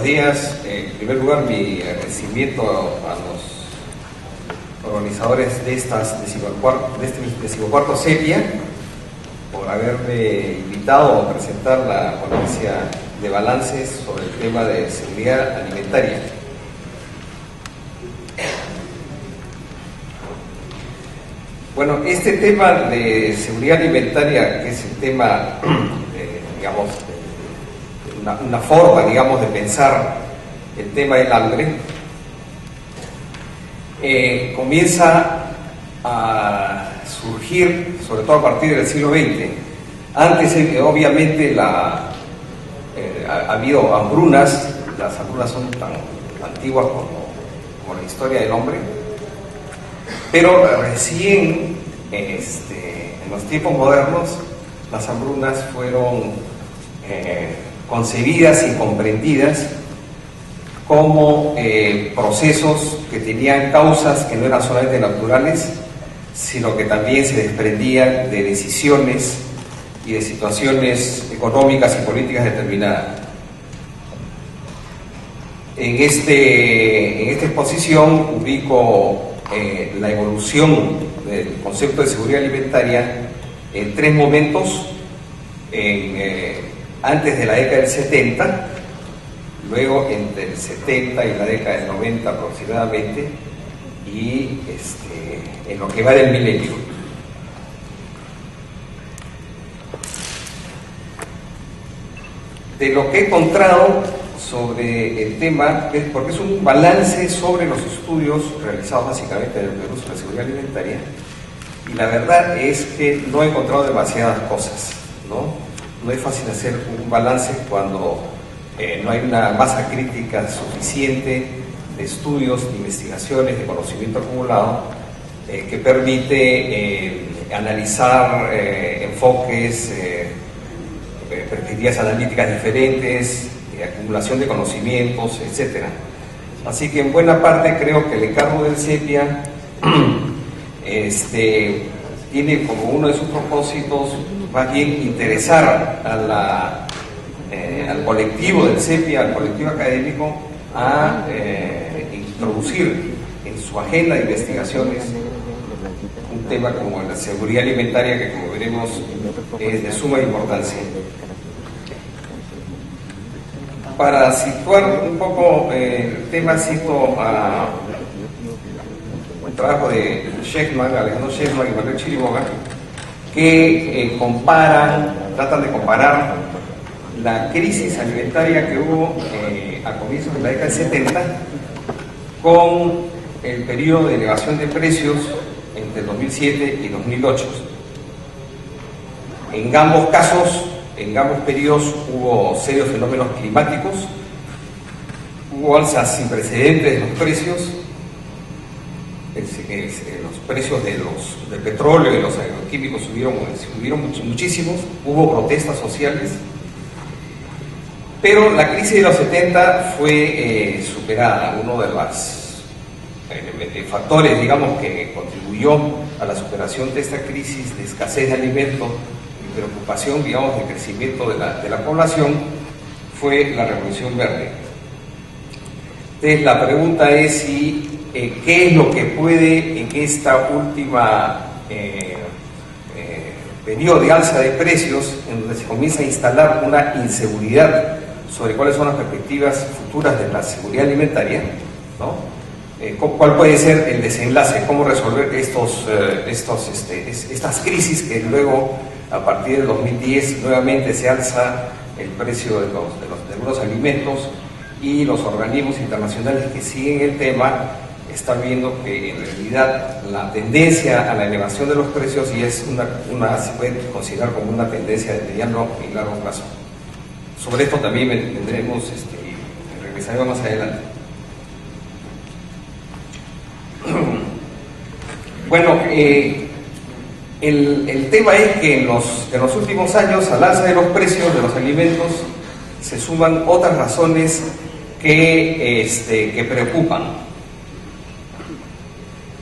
días. En primer lugar, mi agradecimiento a los organizadores de este 14º CEPIA por haberme invitado a presentar la ponencia de balances sobre el tema de seguridad alimentaria. Bueno, este tema de seguridad alimentaria, que es el tema, digamos, una forma, digamos, de pensar el tema del hambre, comienza a surgir, sobre todo a partir del siglo XX. Antes, obviamente, ha habido hambrunas. Las hambrunas son tan antiguas como la historia del hombre, pero recién, en los tiempos modernos, las hambrunas fueron concebidas y comprendidas como procesos que tenían causas que no eran solamente naturales, sino que también se desprendían de decisiones y de situaciones económicas y políticas determinadas. En esta exposición ubico la evolución del concepto de seguridad alimentaria en tres momentos: antes de la década del 70, luego entre el 70 y la década del 90 aproximadamente, y en lo que va del milenio. De lo que he encontrado sobre el tema, porque es un balance sobre los estudios realizados básicamente en el Perú sobre la seguridad alimentaria, y la verdad es que no he encontrado demasiadas cosas, no es fácil hacer un balance cuando no hay una masa crítica suficiente de estudios, de investigaciones, de conocimiento acumulado que permite analizar enfoques, perspectivas analíticas diferentes, acumulación de conocimientos, etc. Así que en buena parte creo que el encargo del CEPIA tiene como uno de sus propósitos más bien interesar al colectivo del CEPIA, al colectivo académico, a introducir en su agenda de investigaciones un tema como la seguridad alimentaria, que, como veremos, es de suma importancia. Para situar un poco el tema, cito a un trabajo de Alejandro Shechtman y Manuel Chiriboga, que tratan de comparar la crisis alimentaria que hubo a comienzos de la década del 70 con el periodo de elevación de precios entre 2007 y 2008. En ambos casos, en ambos periodos, hubo serios fenómenos climáticos, hubo alzas sin precedentes de los precios. Los precios del petróleo y de los agroquímicos subieron muchísimos, hubo protestas sociales, pero la crisis de los 70 fue superada. Uno de los factores, digamos, que contribuyó a la superación de esta crisis de escasez de alimentos y preocupación, digamos, de crecimiento de la población, fue la Revolución Verde. Entonces, la pregunta es si qué es lo que puede en esta última periodo de alza de precios, en donde se comienza a instalar una inseguridad sobre cuáles son las perspectivas futuras de la seguridad alimentaria, cuál puede ser el desenlace, cómo resolver estas crisis que luego, a partir del 2010, nuevamente se alza el precio de algunos alimentos, y los organismos internacionales que siguen el tema están viendo que en realidad la tendencia a la elevación de los precios y se puede considerar como una tendencia de mediano y largo plazo. Sobre esto también vendremos, regresaremos más adelante. Bueno, el tema es que en los últimos años, al alza de los precios de los alimentos, se suman otras razones que preocupan.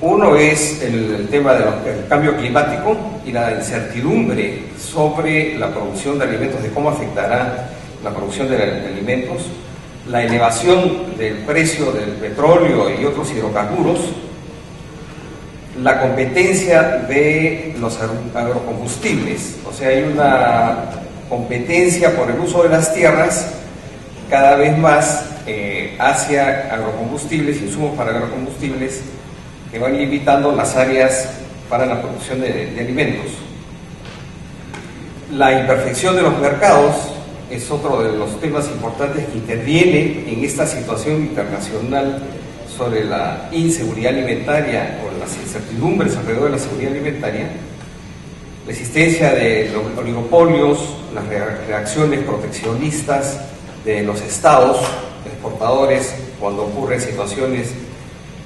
Uno es el tema del cambio climático y la incertidumbre sobre la producción de alimentos, de cómo afectará la producción de alimentos, la elevación del precio del petróleo y otros hidrocarburos, la competencia de los agrocombustibles, o sea, hay una competencia por el uso de las tierras cada vez más hacia agrocombustibles, insumos para agrocombustibles, que van limitando las áreas para la producción de alimentos. La imperfección de los mercados es otro de los temas importantes que interviene en esta situación internacional sobre la inseguridad alimentaria o las incertidumbres alrededor de la seguridad alimentaria, la existencia de los oligopolios, las reacciones proteccionistas de los estados exportadores cuando ocurren situaciones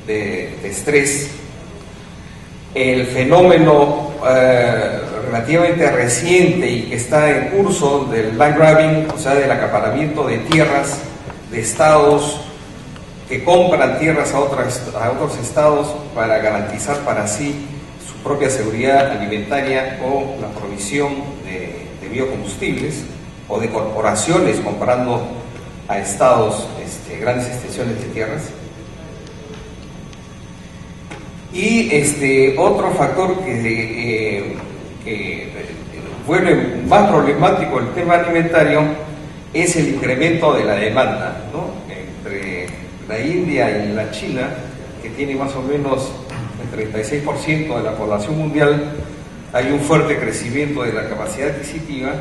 de estrés, el fenómeno relativamente reciente y que está en curso del land grabbing, o sea, del acaparamiento de tierras de estados que compran tierras a otros estados para garantizar para sí su propia seguridad alimentaria o la provisión de biocombustibles, o de corporaciones comprando a estados grandes extensiones de tierras. Y otro factor que vuelve más problemático el tema alimentario es el incremento de la demanda, ¿no? Entre la India y la China, que tiene más o menos el 36% de la población mundial, hay un fuerte crecimiento de la capacidad adquisitiva,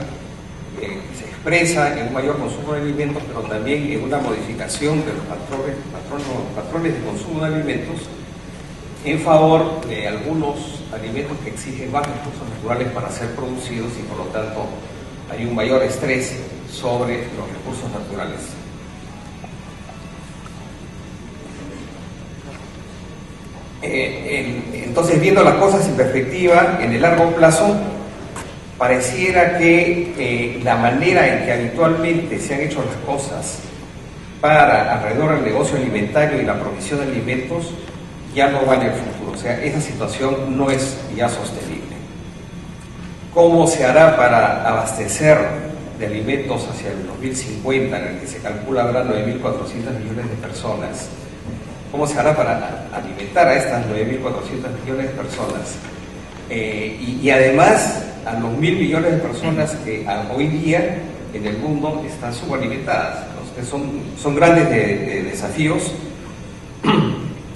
se expresa en un mayor consumo de alimentos, pero también en una modificación de los patrones de consumo de alimentos en favor de algunos alimentos que exigen más recursos naturales para ser producidos, y por lo tanto hay un mayor estrés sobre los recursos naturales. Entonces, viendo las cosas en perspectiva, en el largo plazo, pareciera que la manera en que habitualmente se han hecho las cosas alrededor del negocio alimentario y la provisión de alimentos ya no va en el futuro. O sea, esa situación no es ya sostenible. ¿Cómo se hará para abastecer de alimentos hacia el 2050, en el que se calcula habrá 9.400 millones de personas? ¿Cómo se hará para alimentar a estas 9.400 millones de personas? Y además a los 1.000 millones de personas que hoy día en el mundo están subalimentadas. Son grandes desafíos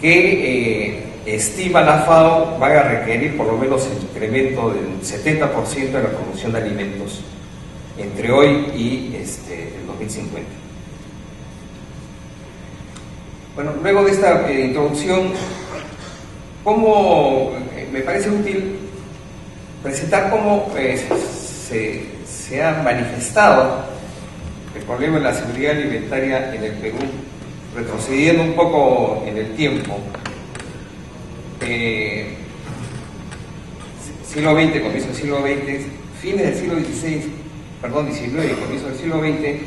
que estima la FAO van a requerir por lo menos el incremento del 70% de la producción de alimentos entre hoy y el 2050. Bueno, luego de esta introducción, me parece útil presentar cómo se ha manifestado el problema de la seguridad alimentaria en el Perú, retrocediendo un poco en el tiempo. Siglo XX, comienzo del siglo XX, fines del siglo XIX y comienzo del siglo XX,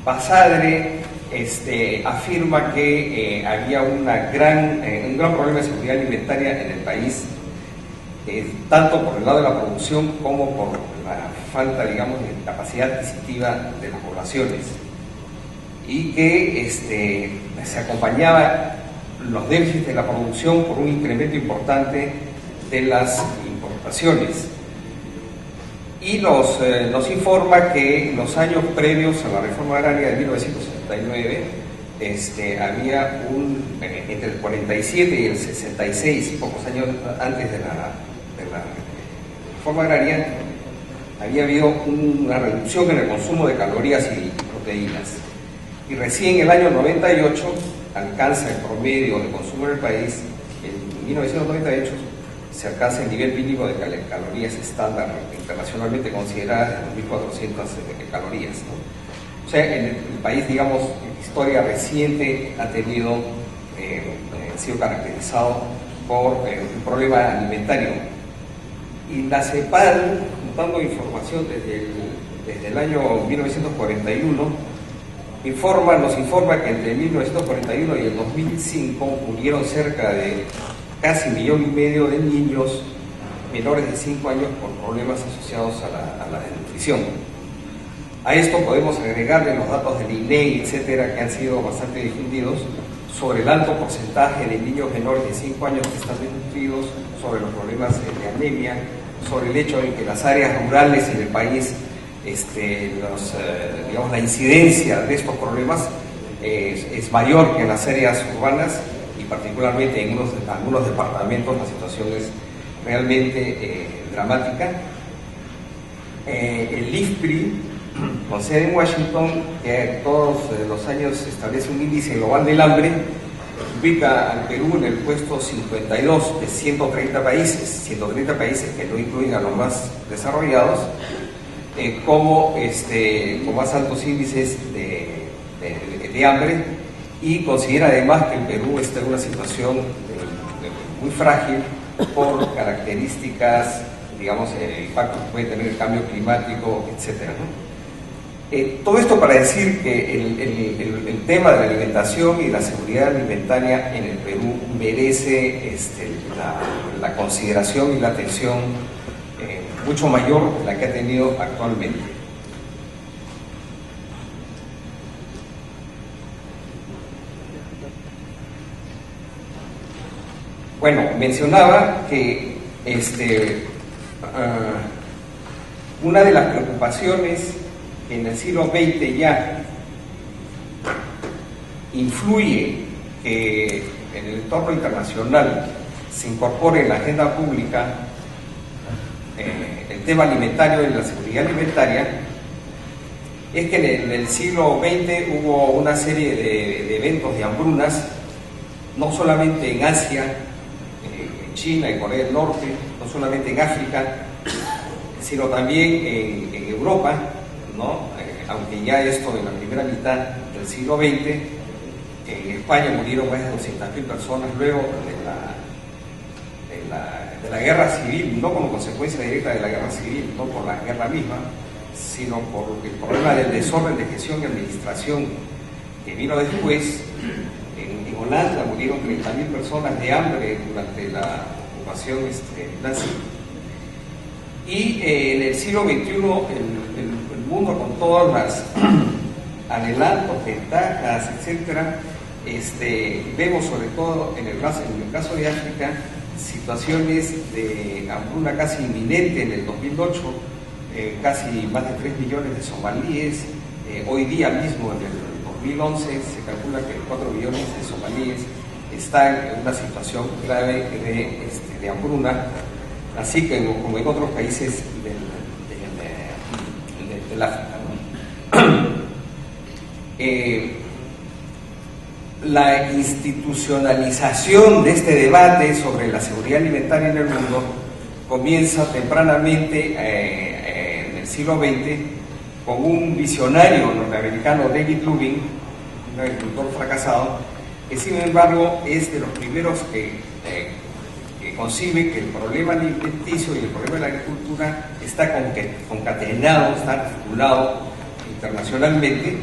Basadre afirma que había un gran problema de seguridad alimentaria en el país, tanto por el lado de la producción como por la falta, digamos, de capacidad adquisitiva de las poblaciones, y que se acompañaba los déficits de la producción por un incremento importante de las importaciones. Y nos informa que en los años previos a la reforma agraria de 1979 había entre el 47 y el 66, pocos años antes de la reforma agraria, había habido una reducción en el consumo de calorías y proteínas. Y recién en el año 98 alcanza el promedio de consumo en el país, en 1998 se alcanza el nivel mínimo de calorías estándar internacionalmente consideradas de 2.400 calorías, ¿no? O sea, el país, digamos, en historia reciente ha sido caracterizado por un problema alimentario. Y la CEPAL, juntando información desde el año 1941, nos informa que entre 1941 y el 2005 murieron cerca de casi 1,5 millones de niños menores de 5 años por problemas asociados a la desnutrición. A esto podemos agregarle los datos del INEI, etcétera, que han sido bastante difundidos, sobre el alto porcentaje de niños menores de 5 años que están desnutridos, sobre los problemas de anemia, sobre el hecho de que las áreas rurales en el país, digamos, la incidencia de estos problemas es mayor que en las áreas urbanas, y particularmente en algunos departamentos la situación es realmente dramática. El IFPRI, con sede en Washington, que todos los años establece un índice global del hambre, ubica al Perú en el puesto 52 de 130 países que no incluyen a los más desarrollados, como más altos índices de hambre, y considera además que el Perú está en una situación muy frágil por características, digamos, el impacto que puede tener el cambio climático, etcétera, ¿no? Todo esto para decir que el tema de la alimentación y la seguridad alimentaria en el Perú merece la consideración y la atención mucho mayor de la que ha tenido actualmente. Bueno, mencionaba que una de las preocupaciones que en el siglo XX ya influye que en el entorno internacional se incorpore en la agenda pública el tema alimentario y la seguridad alimentaria, es que en el siglo XX hubo una serie de eventos de hambrunas, no solamente en Asia, en China, en Corea del Norte, no solamente en África, sino también en Europa, ¿no? Aunque ya esto en la primera mitad del siglo XX, en España murieron más de 200.000 personas luego de la guerra civil, no como consecuencia directa de la guerra civil, no por la guerra misma, sino por el problema del desorden de gestión y administración que vino después. En Holanda murieron 30.000 personas de hambre durante la ocupación nazi. Y en el siglo XXI, el mundo, con todas las adelantos, ventajas, etcétera, vemos sobre todo en el caso de África situaciones de hambruna casi inminente. En el 2008, casi más de 3 millones de somalíes. Hoy día mismo, en el 2011, se calcula que 4 millones de somalíes están en una situación grave de hambruna, así que como en otros países del África, ¿no? La institucionalización de este debate sobre la seguridad alimentaria en el mundo comienza tempranamente en el siglo XX con un visionario norteamericano, David Lubin, un agricultor fracasado, que sin embargo es de los primeros que concibe que el problema alimenticio y el problema de la agricultura está concatenado, está articulado internacionalmente,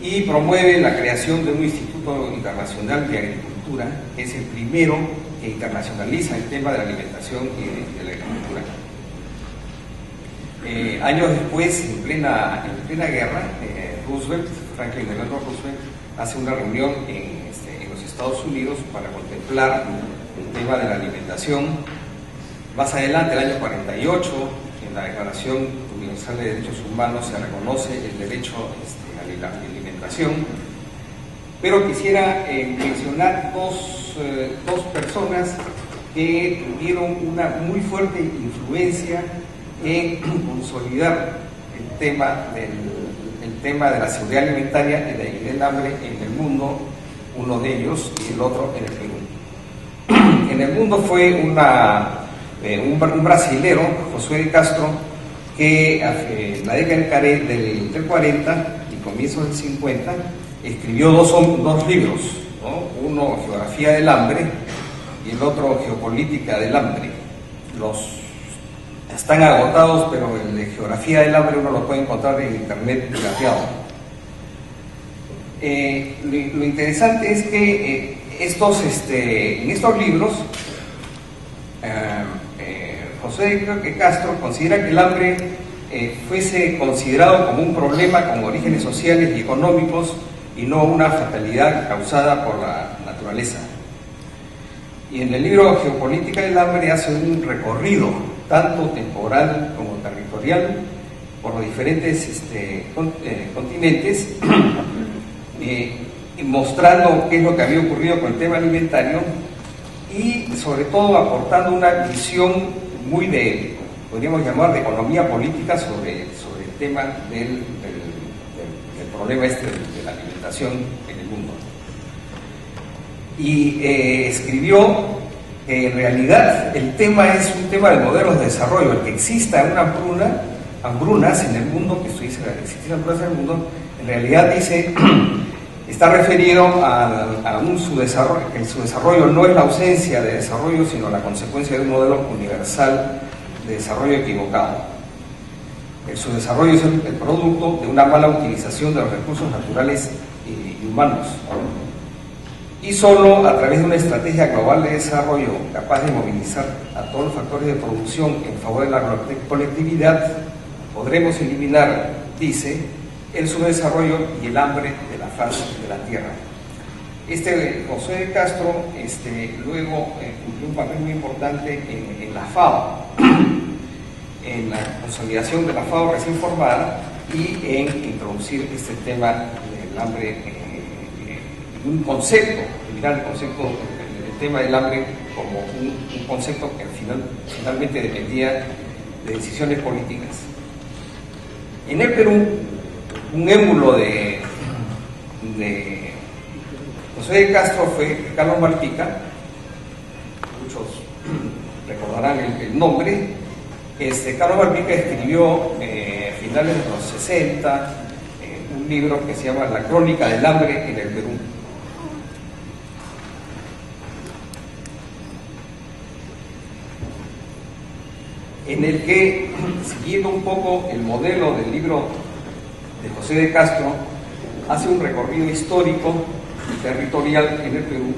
y promueve la creación de un Instituto Internacional de Agricultura, que es el primero que internacionaliza el tema de la alimentación y de la agricultura. Años después, en plena guerra, Franklin Delano Roosevelt, hace una reunión en los Estados Unidos para contemplar el tema de la alimentación. Más adelante, el año 48, en la Declaración Universal de Derechos Humanos se reconoce el derecho a la alimentación. Pero quisiera mencionar dos personas que tuvieron una muy fuerte influencia en consolidar el tema de la seguridad alimentaria y del hambre en el mundo, uno de ellos y el otro en el Perú. En el mundo fue un brasilero, Josué de Castro, que en la década del 40 y comienzos del 50 escribió dos libros, ¿no? Uno, Geografía del hambre, y el otro, Geopolítica del hambre. Están agotados, pero el de Geografía del hambre uno lo puede encontrar en internet pirateado. Lo interesante es que en estos libros José de Castro considera que el hambre fuese considerado como un problema con orígenes sociales y económicos y no una fatalidad causada por la naturaleza. Y en el libro Geopolítica del Hambre hace un recorrido, tanto temporal como territorial, por los diferentes continentes, mostrando qué es lo que había ocurrido con el tema alimentario y sobre todo aportando una visión muy podríamos llamar de economía política sobre el tema del problema de la alimentación en el mundo. Y escribió que en realidad el tema es un tema de modelos de desarrollo, el que exista una hambrunas en el mundo, que esto dice existen hambrunas en el mundo, en realidad dice, está referido a un subdesarrollo, que el subdesarrollo no es la ausencia de desarrollo, sino la consecuencia de un modelo universal de desarrollo equivocado. El subdesarrollo es el producto de una mala utilización de los recursos naturales y humanos. Y solo a través de una estrategia global de desarrollo capaz de movilizar a todos los factores de producción en favor de la colectividad, podremos eliminar, dice, el subdesarrollo y el hambre de la faz de la tierra. José de Castro luego cumplió un papel muy importante en la FAO, en la consolidación de la FAO recién formada y en introducir este tema del hambre, un concepto, mirar el tema del hambre como un concepto que finalmente dependía de decisiones políticas. En el Perú, un émulo de José de Castro fue Carlos Malpica, muchos recordarán el nombre. Carlos Malpica escribió a finales de los 60 un libro que se llama La Crónica del Hambre en el Perú. En el que, siguiendo un poco el modelo del libro de José de Castro, hace un recorrido histórico y territorial en el Perú,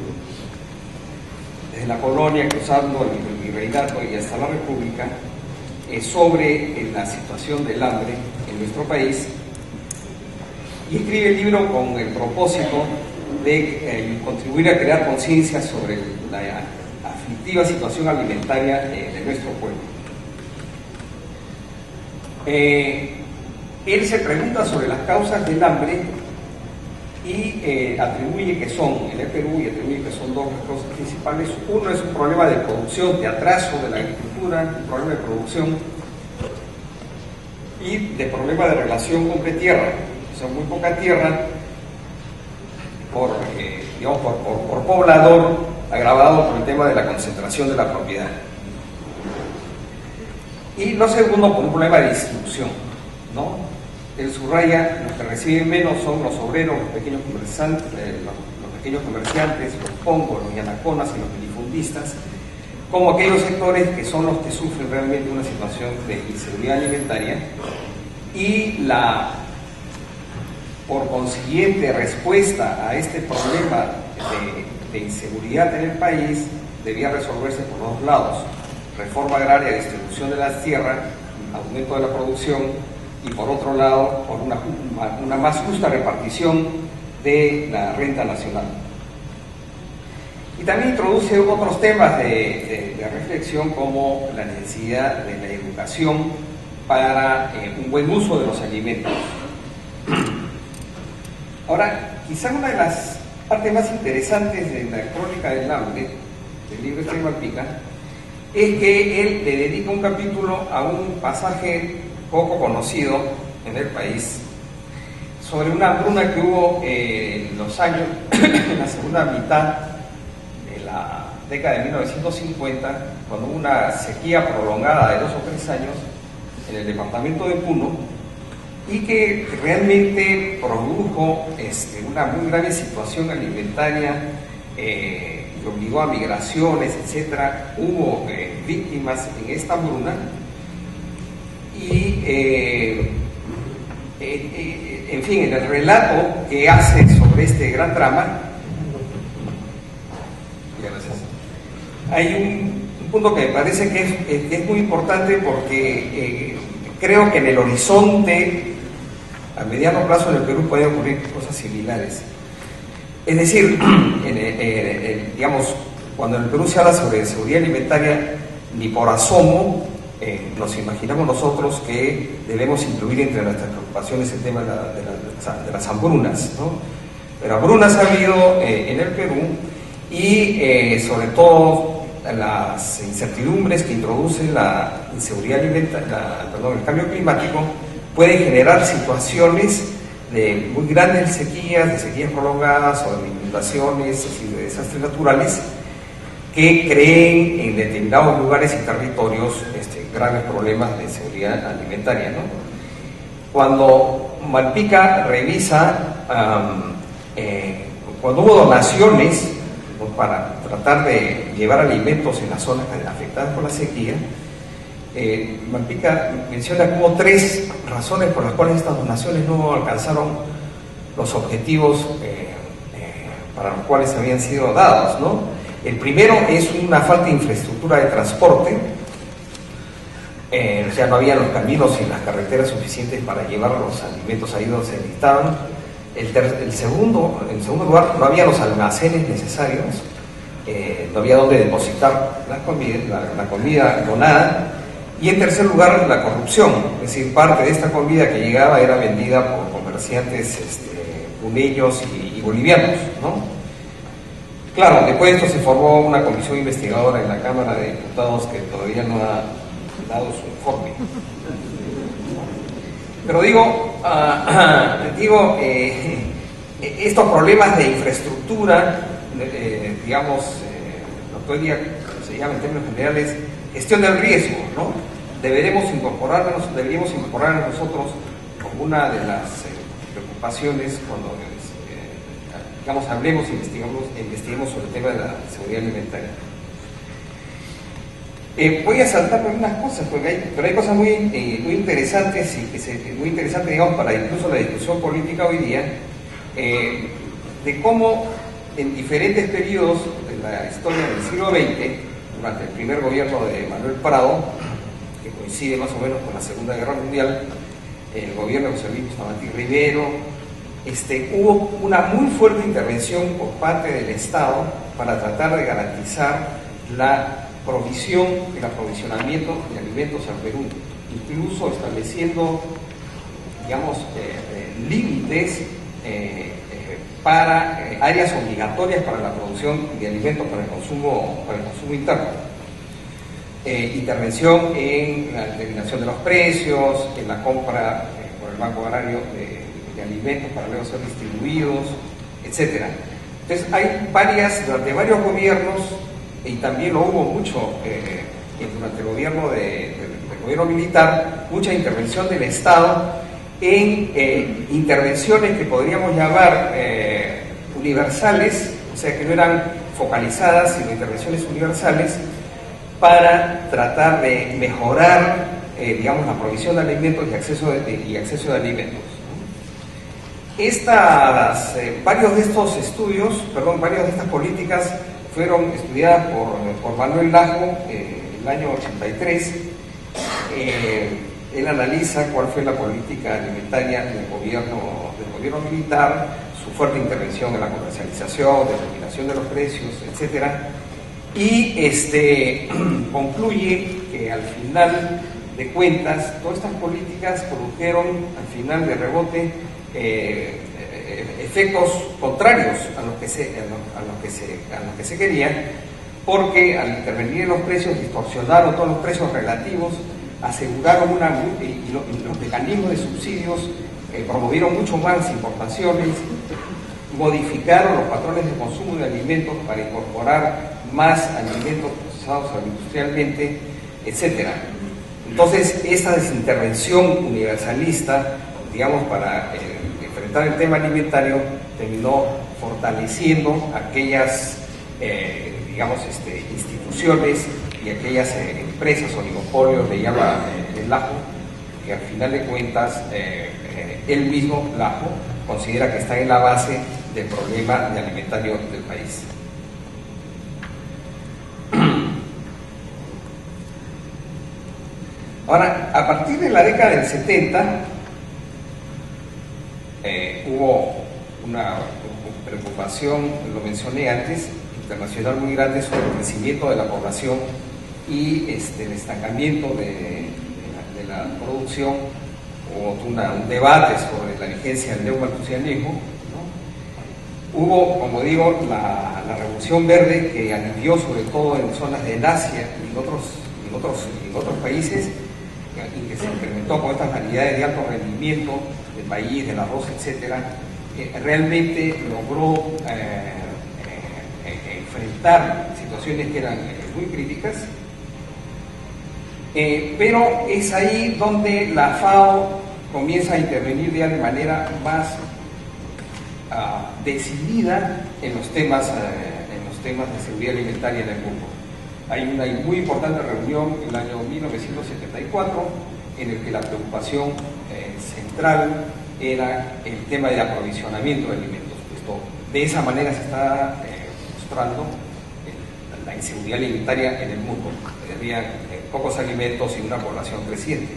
desde la colonia, cruzando el virreinato y hasta la República, sobre la situación del hambre en nuestro país, y escribe el libro con el propósito de contribuir a crear conciencia sobre la aflictiva situación alimentaria de nuestro pueblo. Él se pregunta sobre las causas del hambre y atribuye que son, en el Perú, y atribuye que son dos causas principales. Uno es un problema de producción, de atraso de la agricultura, un problema de producción, y de problema de relación con tierra, o sea, muy poca tierra por poblador, agravado por el tema de la concentración de la propiedad. Y lo segundo, por un problema de distribución, ¿no? Él subraya, los que reciben menos son los obreros, los pequeños comerciantes, los pongos, los yanaconas y los minifundistas, como aquellos sectores que son los que sufren realmente una situación de inseguridad alimentaria, y por consiguiente, respuesta a este problema de inseguridad en el país debía resolverse por dos lados: reforma agraria, distribución de las tierras, aumento de la producción, y por otro lado, por una más justa repartición de la renta nacional. Y también introduce otros temas de reflexión, como la necesidad de la educación para un buen uso de los alimentos. Ahora, quizá una de las partes más interesantes de la Crónica del Hambre, del libro de Malpica, es que él le dedica un capítulo a un pasaje poco conocido en el país, sobre una hambruna que hubo en los años, en la segunda mitad de la década de 1950, cuando hubo una sequía prolongada de 2 o 3 años en el departamento de Puno, y que realmente produjo una muy grave situación alimentaria, que obligó a migraciones, etcétera. Hubo víctimas en esta hambruna, y en fin, en el relato que hace sobre este gran drama, hay un punto que me parece que es muy importante, porque creo que en el horizonte, a mediano plazo en el Perú pueden ocurrir cosas similares. Es decir, digamos, cuando en el Perú se habla sobre seguridad alimentaria, ni por asomo nos imaginamos nosotros que debemos incluir entre nuestras preocupaciones el tema de las hambrunas, ¿no? Pero hambrunas ha habido en el Perú y sobre todo las incertidumbres que introduce la inseguridad alimentaria, el cambio climático, pueden generar situaciones de muy grandes sequías, de sequías prolongadas o de inundaciones, de desastres naturales, que creen en determinados lugares y territorios graves problemas de seguridad alimentaria, ¿no? Cuando Malpica revisa, cuando hubo donaciones, ¿no?, para tratar de llevar alimentos en las zonas afectadas por la sequía, Malpica menciona que hubo 3 razones por las cuales estas donaciones no alcanzaron los objetivos para los cuales habían sido dados, ¿no? El primero es una falta de infraestructura de transporte, o sea, no había los caminos y las carreteras suficientes para llevar los alimentos ahí donde se necesitaban. En segundo lugar, no había los almacenes necesarios, no había donde depositar la comida donada. Y en tercer lugar, la corrupción, es decir, parte de esta comida que llegaba era vendida por comerciantes puneños y bolivianos, ¿no? Claro, después de esto se formó una comisión investigadora en la Cámara de Diputados que todavía no ha dado su informe. Pero estos problemas de infraestructura, digamos, lo que hoy día se llama en términos generales gestión del riesgo, ¿no? Deberíamos incorporarnos nosotros como una de las preocupaciones cuando digamos, hablemos, investiguemos sobre el tema de la seguridad alimentaria. Voy a saltarme unas cosas, pero hay cosas muy interesantes muy interesantes, digamos, para incluso la discusión política hoy día, de cómo en diferentes periodos de la historia del siglo XX, durante el primer gobierno de Manuel Prado, que coincide más o menos con la Segunda Guerra Mundial, el gobierno de José Luis Bustamante Rivero, hubo una muy fuerte intervención por parte del Estado para tratar de garantizar la provisión, el aprovisionamiento de alimentos al Perú, incluso estableciendo, digamos, límites para áreas obligatorias para la producción de alimentos para el consumo interno. Intervención en la determinación de los precios, en la compra por el Banco Agrario de alimentos para luego ser distribuidos, etc. Entonces hay durante varios gobiernos, y también lo hubo mucho durante el gobierno del gobierno militar, mucha intervención del Estado en intervenciones que podríamos llamar universales, o sea, que no eran focalizadas, sino intervenciones universales para tratar de mejorar, digamos, la provisión de alimentos y acceso de alimentos. Varios de estas políticas fueron estudiadas por Manuel Lajo en el año 83. Él analiza cuál fue la política alimentaria del gobierno militar, su fuerte intervención en la comercialización, determinación de los precios, etc. Y concluye que al final de cuentas todas estas políticas produjeron al final de rebote efectos contrarios a lo que se quería, porque al intervenir en los precios distorsionaron todos los precios relativos, aseguraron y los mecanismos de subsidios promovieron mucho más las importaciones, modificaron los patrones de consumo de alimentos para incorporar más alimentos procesados agroindustrialmente, etc. Entonces, esta desintervención universalista, digamos, para enfrentar el tema alimentario, terminó fortaleciendo aquellas, digamos, instituciones y aquellas empresas, oligopolios, le llama el Lajo, que al final de cuentas, él mismo, Lajo, considera que está en la base del problema alimentario del país. Ahora, a partir de la década del 70 hubo una preocupación, lo mencioné antes, internacional muy grande sobre el crecimiento de la población y el estancamiento de la producción. Hubo un debate sobre la vigencia del neomalthusianismo, ¿no? Hubo, como digo, la Revolución Verde, que alivió sobre todo en zonas de Asia y en otros países, y que se incrementó con estas variedades de alto rendimiento del maíz, del arroz, etcétera. Realmente logró enfrentar situaciones que eran muy críticas, pero es ahí donde la FAO comienza a intervenir ya de manera más decidida en los temas de seguridad alimentaria en el mundo. Hay una muy importante reunión en el año 1974 en el que la preocupación central era el tema del aprovisionamiento de alimentos. De esa manera se está mostrando la inseguridad alimentaria en el mundo. Había pocos alimentos y una población creciente.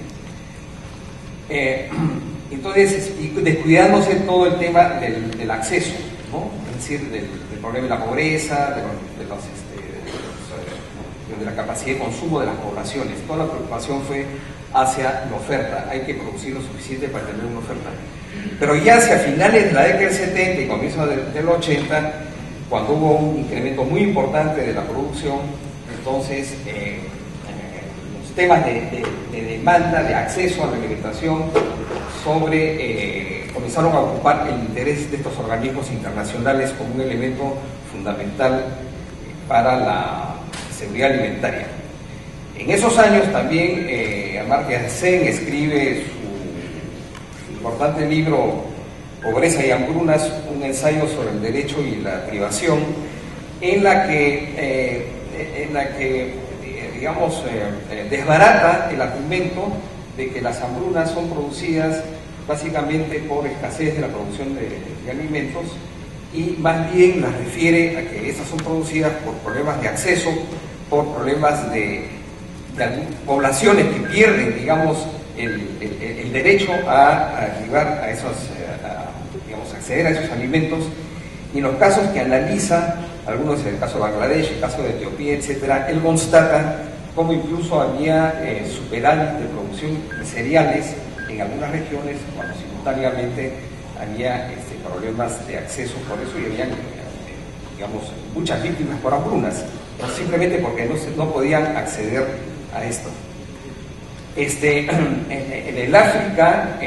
Entonces, y descuidándose todo el tema del acceso, ¿no? Es decir, del problema de la pobreza, de la capacidad de consumo de las poblaciones. Toda la preocupación fue hacia la oferta. Hay que producir lo suficiente para tener una oferta. Pero ya hacia finales de la década del 70 y comienzos del 80, cuando hubo un incremento muy importante de la producción, entonces los temas de demanda, de acceso a la alimentación, comenzaron a ocupar el interés de estos organismos internacionales como un elemento fundamental para la seguridad alimentaria. En esos años también Amartya Sen escribe su importante libro Pobreza y Hambrunas, un ensayo sobre el derecho y la privación, en la que desbarata el argumento de que las hambrunas son producidas básicamente por escasez de la producción de alimentos, y más bien las refiere a que estas son producidas por problemas de acceso, por problemas de poblaciones que pierden, digamos, el derecho a arribar a esos, acceder a esos alimentos. Y en los casos que analiza, algunos en el caso de Bangladesh, el caso de Etiopía, etcétera, él constata cómo incluso había superávit de producción de cereales en algunas regiones, cuando simultáneamente había problemas de acceso por eso, y había muchas víctimas por hambrunas, no simplemente porque no podían acceder a esto. En el África,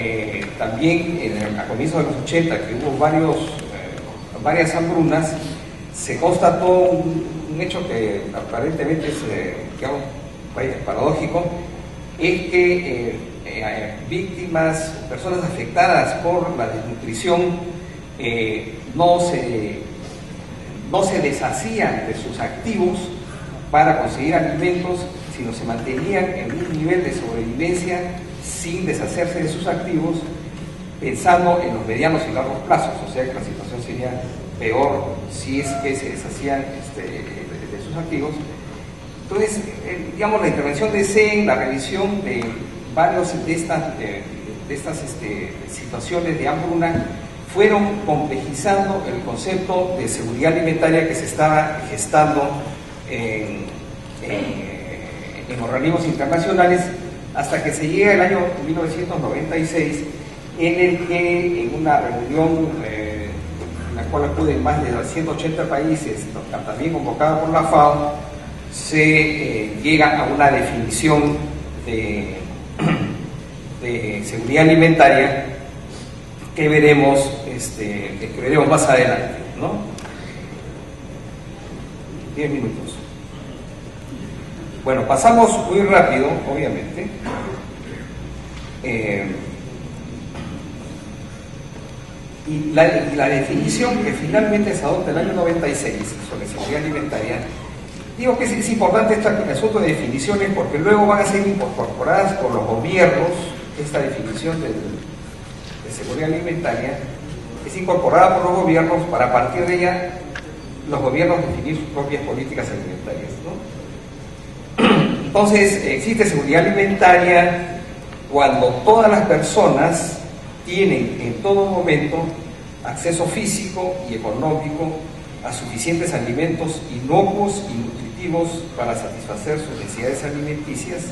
también a comienzos de los 80, que hubo varias hambrunas, se constató un hecho que aparentemente es paradójico, es que víctimas, personas afectadas por la desnutrición, no se deshacían de sus activos para conseguir alimentos, sino se mantenían en un nivel de sobrevivencia sin deshacerse de sus activos, pensando en los medianos y largos plazos. O sea que la situación sería peor si es que se deshacían de sus activos. Entonces, la intervención de Sen, la revisión de varios de estas situaciones de hambruna, fueron complejizando el concepto de seguridad alimentaria que se estaba gestando en organismos internacionales, hasta que se llega el año 1996, en el que en una reunión en la cual acuden más de 180 países, también convocada por la FAO, se llega a una definición de seguridad alimentaria que veremos más adelante, ¿no? 10 minutos. Bueno, pasamos muy rápido, obviamente. Y la definición que finalmente se adopta en el año 96 sobre seguridad alimentaria, digo que es importante este asunto de definiciones, porque luego van a ser incorporadas por los gobiernos. Esta definición de seguridad alimentaria es incorporada por los gobiernos para, a partir de ella, los gobiernos definir sus propias políticas alimentarias, ¿no? Entonces, existe seguridad alimentaria cuando todas las personas tienen en todo momento acceso físico y económico a suficientes alimentos inocuos y nutritivos para satisfacer sus necesidades alimenticias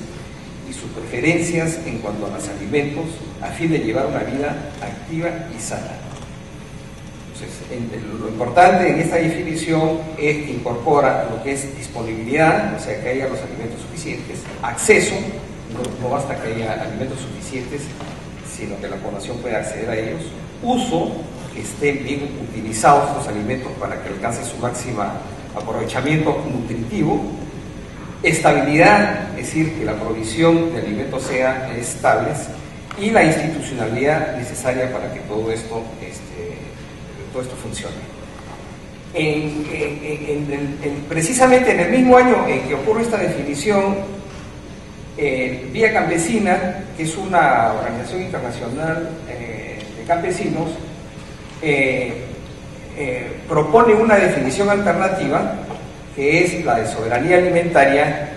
y sus preferencias en cuanto a los alimentos, a fin de llevar una vida activa y sana. Entonces, lo importante en esta definición es que incorpora lo que es disponibilidad, o sea, que haya los alimentos suficientes, acceso, no basta que haya alimentos suficientes, sino que la población pueda acceder a ellos, uso, que estén bien utilizados estos alimentos para que alcance su máximo aprovechamiento nutritivo, estabilidad, es decir, que la provisión de alimentos sea estable, y la institucionalidad necesaria para que todo esto funcione. Precisamente en el mismo año en que ocurre esta definición, Vía Campesina, que es una organización internacional de campesinos, propone una definición alternativa, que es la de soberanía alimentaria,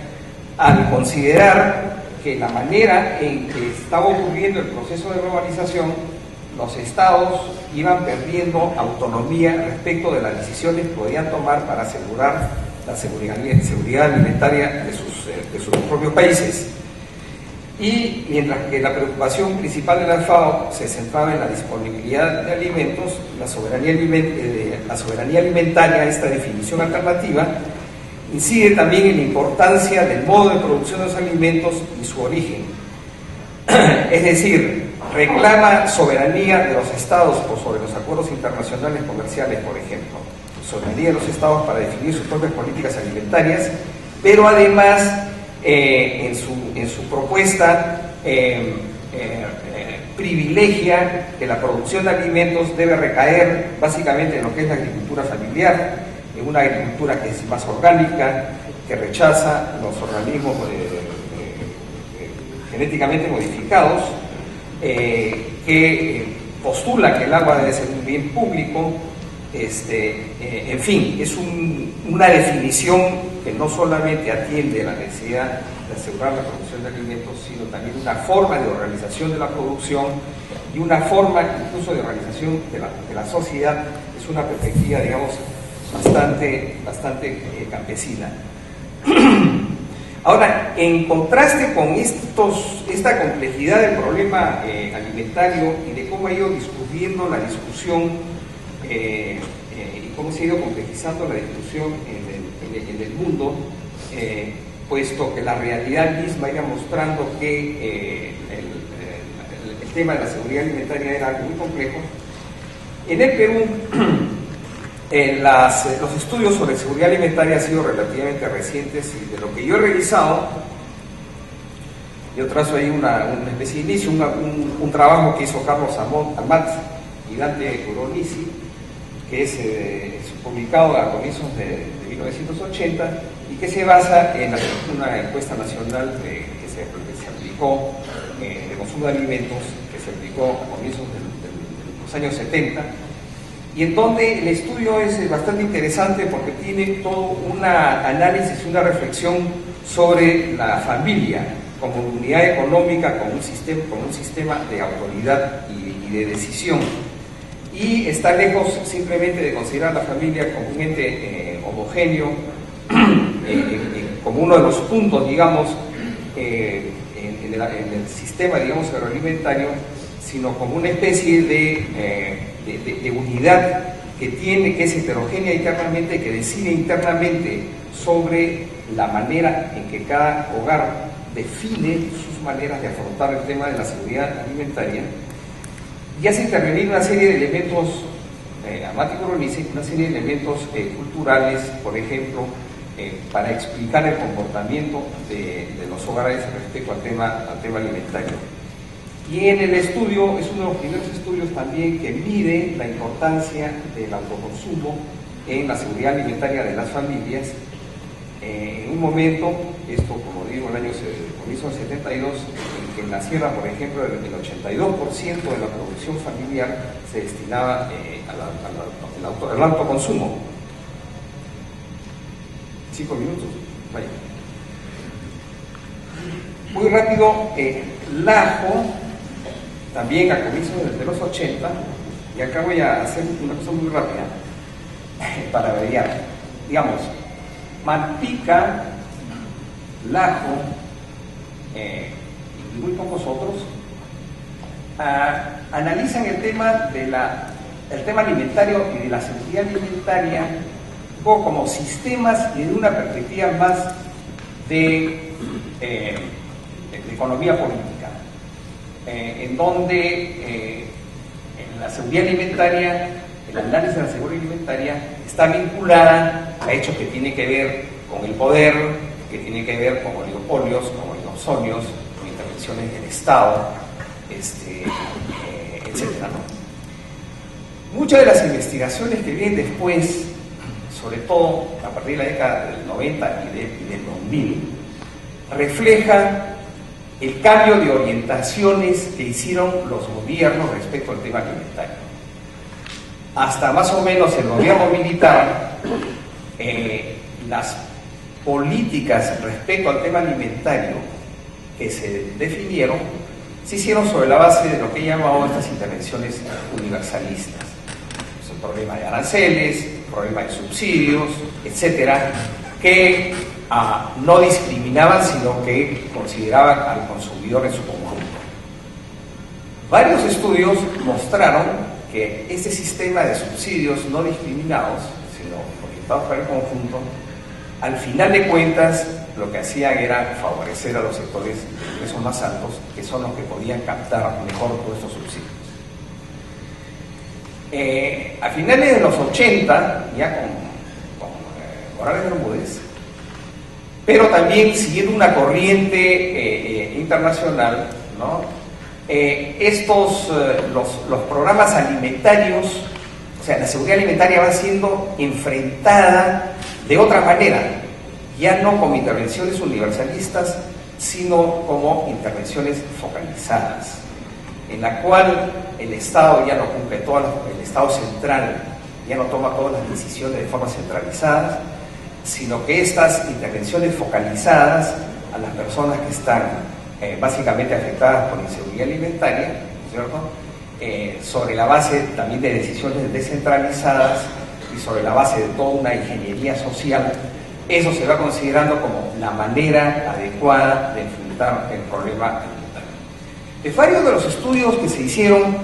al considerar que la manera en que estaba ocurriendo el proceso de globalización, los estados iban perdiendo autonomía respecto de las decisiones que podían tomar para asegurar la seguridad alimentaria de sus propios países. Y mientras que la preocupación principal de la FAO se centraba en la disponibilidad de alimentos, la soberanía alimentaria, esta definición alternativa, incide también en la importancia del modo de producción de los alimentos y su origen. Es decir, reclama soberanía de los estados sobre los acuerdos internacionales comerciales, por ejemplo, soberanía de los estados para definir sus propias políticas alimentarias, pero además en su propuesta privilegia que la producción de alimentos debe recaer básicamente en lo que es la agricultura familiar, en una agricultura que es más orgánica, que rechaza los organismos genéticamente modificados, que postula que el agua debe ser un bien público. En fin, es una definición que no solamente atiende la necesidad de asegurar la producción de alimentos, sino también una forma de organización de la producción y una forma incluso de organización de la sociedad. Es una perspectiva, digamos, bastante campesina. Ahora, en contraste con esta complejidad del problema alimentario y de cómo ha ido discutiendo la discusión y cómo se ha ido complejizando la discusión en el mundo, puesto que la realidad misma iba mostrando que el tema de la seguridad alimentaria era algo muy complejo. En el Perú, los estudios sobre seguridad alimentaria han sido relativamente recientes, y de lo que yo he revisado, yo trazo ahí una especie de inicio, un trabajo que hizo Carlos Amat y Dante Curonisi, que es publicado a comienzos de 1980 y que se basa en una encuesta nacional que se aplicó de consumo de alimentos, que se aplicó a comienzos de los años 70, y en donde el estudio es bastante interesante porque tiene todo un análisis y una reflexión sobre la familia como unidad económica, como un sistema de autoridad y de decisión. Y está lejos simplemente de considerar la familia como un ente homogéneo, como uno de los puntos, digamos, en el sistema, digamos, agroalimentario, sino como una especie de unidad que es heterogénea internamente, que decide internamente sobre la manera en que cada hogar define sus maneras de afrontar el tema de la seguridad alimentaria, y hace intervenir una serie de elementos, Amat y Curonisi, una serie de elementos culturales, por ejemplo, para explicar el comportamiento de los hogares respecto al tema alimentario. Y en el estudio, es uno de los primeros estudios también que mide la importancia del autoconsumo en la seguridad alimentaria de las familias. En un momento, esto como digo, el año 1972, en que en la sierra, por ejemplo, el 82% de la producción familiar se destinaba al autoconsumo. 5 minutos, vaya. Muy rápido, Lajo, también a comienzos de los 80, y acá voy a hacer una cosa muy rápida, para variar. Digamos, Malpica, Lajo, y muy pocos otros, analizan el tema alimentario y de la seguridad alimentaria un poco como sistemas y de una perspectiva más de economía política, en donde en la seguridad alimentaria, el análisis de la seguridad alimentaria está vinculada a hechos que tienen que ver con el poder, que tienen que ver con oligopolios, con oligopsonios, con intervenciones del Estado, etcétera, ¿no? Muchas de las investigaciones que vienen después, sobre todo a partir de la década del 90 y del 2000, reflejan el cambio de orientaciones que hicieron los gobiernos respecto al tema alimentario. Hasta más o menos el gobierno militar, las políticas respecto al tema alimentario que se definieron se hicieron sobre la base de lo que he llamado estas intervenciones universalistas. Es el problema de aranceles, el problema de subsidios, etcétera, que no discriminaban, sino que consideraban al consumidor en su conjunto. Varios estudios mostraron que este sistema de subsidios no discriminados, sino orientados para el conjunto, al final de cuentas lo que hacían era favorecer a los sectores de ingresos más altos, que son los que podían captar mejor todos estos subsidios. A finales de los 80, ya con Morales Bermúdez, pero también siguiendo una corriente internacional, ¿no? Los programas alimentarios, o sea, la seguridad alimentaria va siendo enfrentada de otra manera, ya no como intervenciones universalistas, sino como intervenciones focalizadas, en la cual el Estado ya no cumple el Estado central ya no toma todas las decisiones de forma centralizada, sino que estas intervenciones focalizadas a las personas que están básicamente afectadas por inseguridad alimentaria, ¿cierto? Sobre la base también de decisiones descentralizadas y sobre la base de toda una ingeniería social, eso se va considerando como la manera adecuada de enfrentar el problema alimentario. De varios de los estudios que se hicieron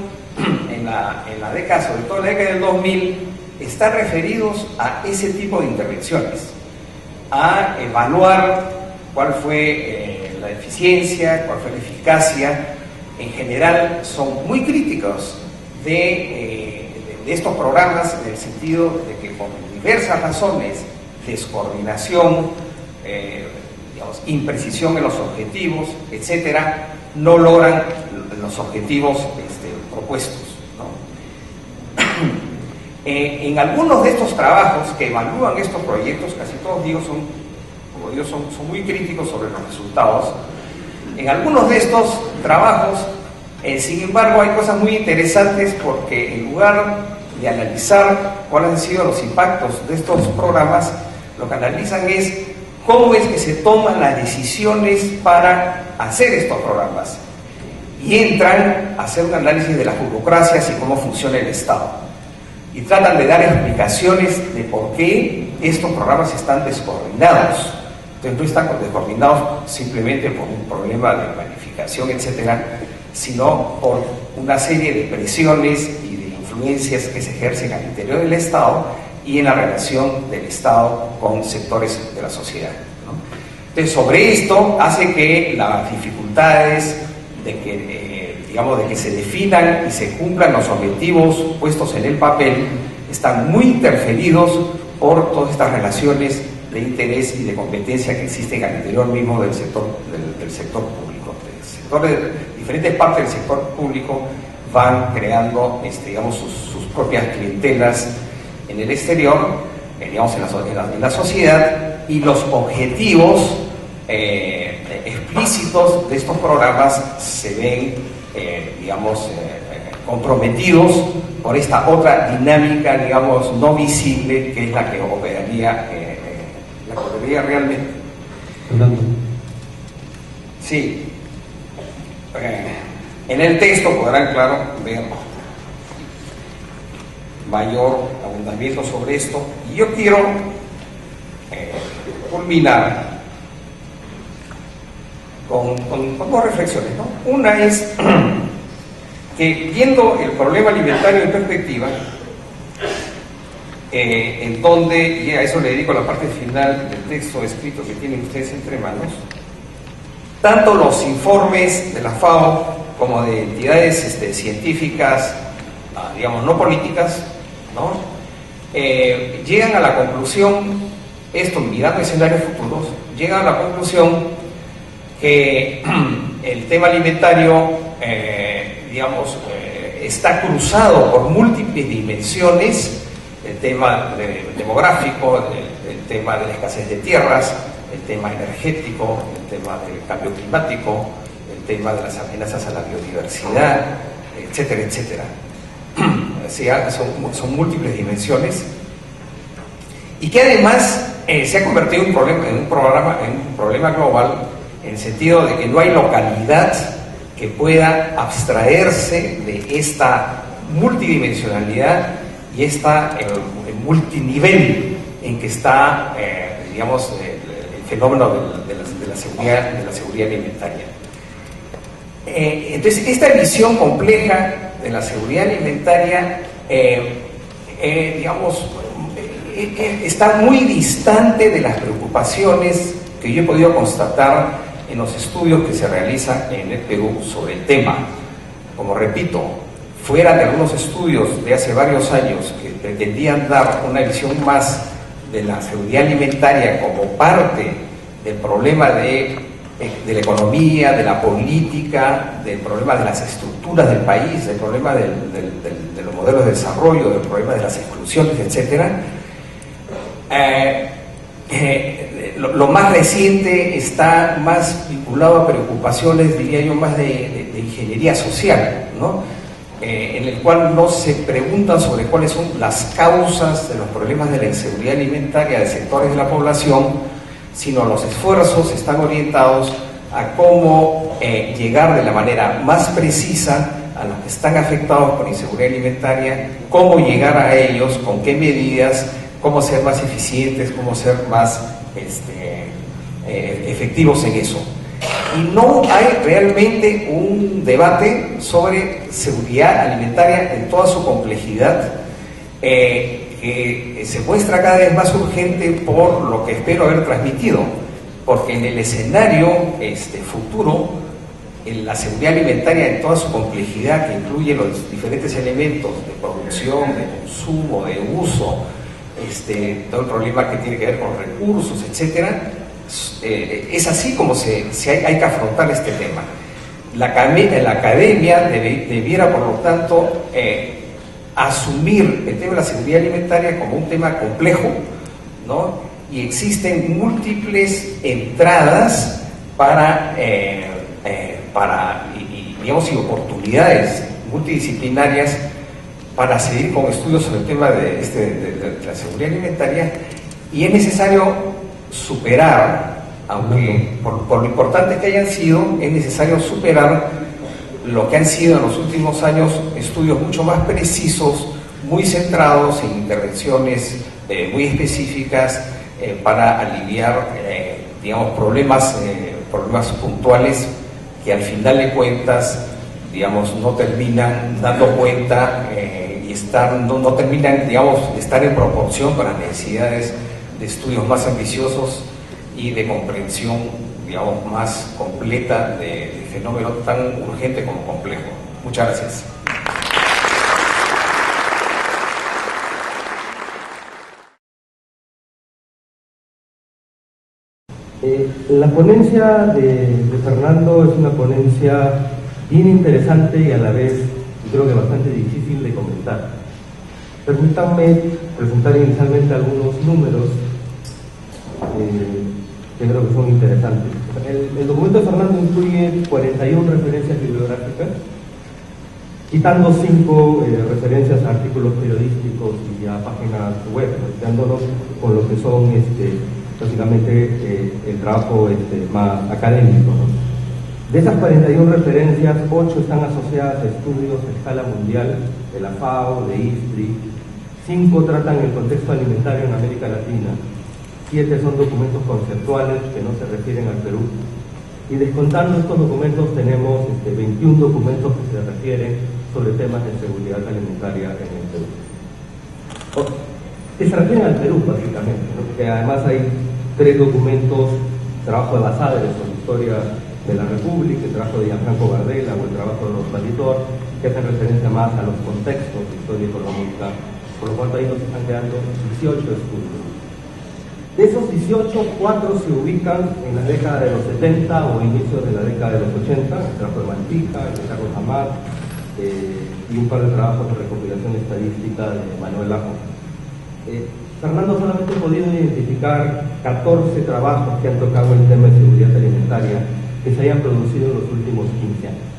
en la década, sobre todo en la década del 2000, están referidos a ese tipo de intervenciones, a evaluar cuál fue la eficiencia, cuál fue la eficacia. En general son muy críticos de estos programas, en el sentido de que por diversas razones, descoordinación, imprecisión en los objetivos, etcétera, no logran los objetivos propuestos, ¿no? En algunos de estos trabajos que evalúan estos proyectos, casi todos son muy críticos sobre los resultados. En algunos de estos trabajos, sin embargo, hay cosas muy interesantes, porque en lugar de analizar cuáles han sido los impactos de estos programas, lo que analizan es cómo es que se toman las decisiones para hacer estos programas, y entran a hacer un análisis de las burocracias y cómo funciona el Estado, y tratan de dar explicaciones de por qué estos programas están descoordinados. Entonces no están descoordinados simplemente por un problema de planificación, etcétera, sino por una serie de presiones y de influencias que se ejercen al interior del Estado y en la relación del Estado con sectores de la sociedad, ¿no? Entonces, sobre esto hace que las dificultades de que se definan y se cumplan los objetivos puestos en el papel están muy interferidos por todas estas relaciones de interés y de competencia que existen al interior mismo del sector público. Diferentes partes del sector público van creando sus propias clientelas en el exterior, en la sociedad, y los objetivos explícitos de estos programas se ven comprometidos por esta otra dinámica, no visible, que es la que operaría realmente. Fernando. Sí. En el texto podrán, claro, ver mayor abundamiento sobre esto. Y yo quiero culminar con dos reflexiones, ¿no? Una es que, viendo el problema alimentario en perspectiva, en donde, y a eso le dedico la parte final del texto escrito que tienen ustedes entre manos, tanto los informes de la FAO como de entidades científicas, digamos, no políticas, ¿no? Llegan a la conclusión, esto mirando escenarios futuros, llegan a la conclusión que el tema alimentario, digamos, está cruzado por múltiples dimensiones: el tema demográfico, el tema de la escasez de tierras, el tema energético, el tema del cambio climático, el tema de las amenazas a la biodiversidad, etcétera, etcétera. O sea, son múltiples dimensiones, y que además se ha convertido en un problema global, en el sentido de que no hay localidad que pueda abstraerse de esta multidimensionalidad y esta multinivel en que está, digamos, el fenómeno de la seguridad alimentaria. Entonces, esta visión compleja de la seguridad alimentaria, digamos, está muy distante de las preocupaciones que yo he podido constatar en los estudios que se realizan en el Perú sobre el tema. Como repito, fuera de algunos estudios de hace varios años que pretendían dar una visión más de la seguridad alimentaria como parte del problema de la economía, de la política, del problema de las estructuras del país, del problema de los modelos de desarrollo, del problema de las exclusiones, etc. Lo más reciente está más vinculado a preocupaciones, diría yo, más de ingeniería social, ¿no? En el cual no se preguntan sobre cuáles son las causas de los problemas de la inseguridad alimentaria de sectores de la población, sino los esfuerzos están orientados a cómo llegar de la manera más precisa a los que están afectados por inseguridad alimentaria, cómo llegar a ellos, con qué medidas, cómo ser más eficientes, cómo ser más efectivos en eso. Y no hay realmente un debate sobre seguridad alimentaria en toda su complejidad, que se muestra cada vez más urgente por lo que espero haber transmitido, porque en el escenario futuro, en la seguridad alimentaria en toda su complejidad, que incluye los diferentes elementos de producción, de consumo, de uso, todo el problema que tiene que ver con recursos, etcétera, es así como hay que afrontar este tema. La academia debiera, por lo tanto, asumir el tema de la seguridad alimentaria como un tema complejo, ¿no? Y existen múltiples entradas digamos, y oportunidades multidisciplinarias para seguir con estudios sobre el tema de la seguridad alimentaria, y es necesario superar, aunque por lo importante que hayan sido, es necesario superar lo que han sido en los últimos años estudios mucho más precisos, muy centrados en intervenciones muy específicas para aliviar, digamos, problemas puntuales que al final de cuentas, digamos, no terminan dando cuenta no terminan, digamos, de estar en proporción con las necesidades de estudios más ambiciosos y de comprensión, digamos, más completa del fenómeno tan urgente como complejo. Muchas gracias. La ponencia de Fernando es una ponencia bien interesante y a la vez creo que bastante difícil de comentar. Permítanme presentar inicialmente algunos números que creo que son interesantes. El documento de Fernando incluye 41 referencias bibliográficas, quitando 5 referencias a artículos periodísticos y a páginas web, quedándonos con lo que son básicamente el trabajo más académico, ¿no? De esas 41 referencias, 8 están asociadas a estudios a escala mundial de la FAO, de ISPRI, 5 tratan el contexto alimentario en América Latina, 7 son documentos conceptuales que no se refieren al Perú, y descontando estos documentos tenemos 21 documentos que se refieren sobre temas de seguridad alimentaria en el Perú. Que se refieren al Perú, básicamente, ¿no? Que además hay 3 documentos, trabajo de Basadre sobre historia de la República, el trabajo de Gianfranco Bardella o el trabajo de los Palitor, que hacen referencia más a los contextos de historia económica, por lo cual ahí nos están quedando 18 estudios. De esos 18, 4 se ubican en la década de los 70 o inicios de la década de los 80, el trabajo de Mantica, el de Carlos Amat, y un par de trabajos de recopilación estadística de Manuel Lajo. Fernando solamente ha podido identificar 14 trabajos que han tocado el tema de seguridad alimentaria que se hayan producido en los últimos 15 años.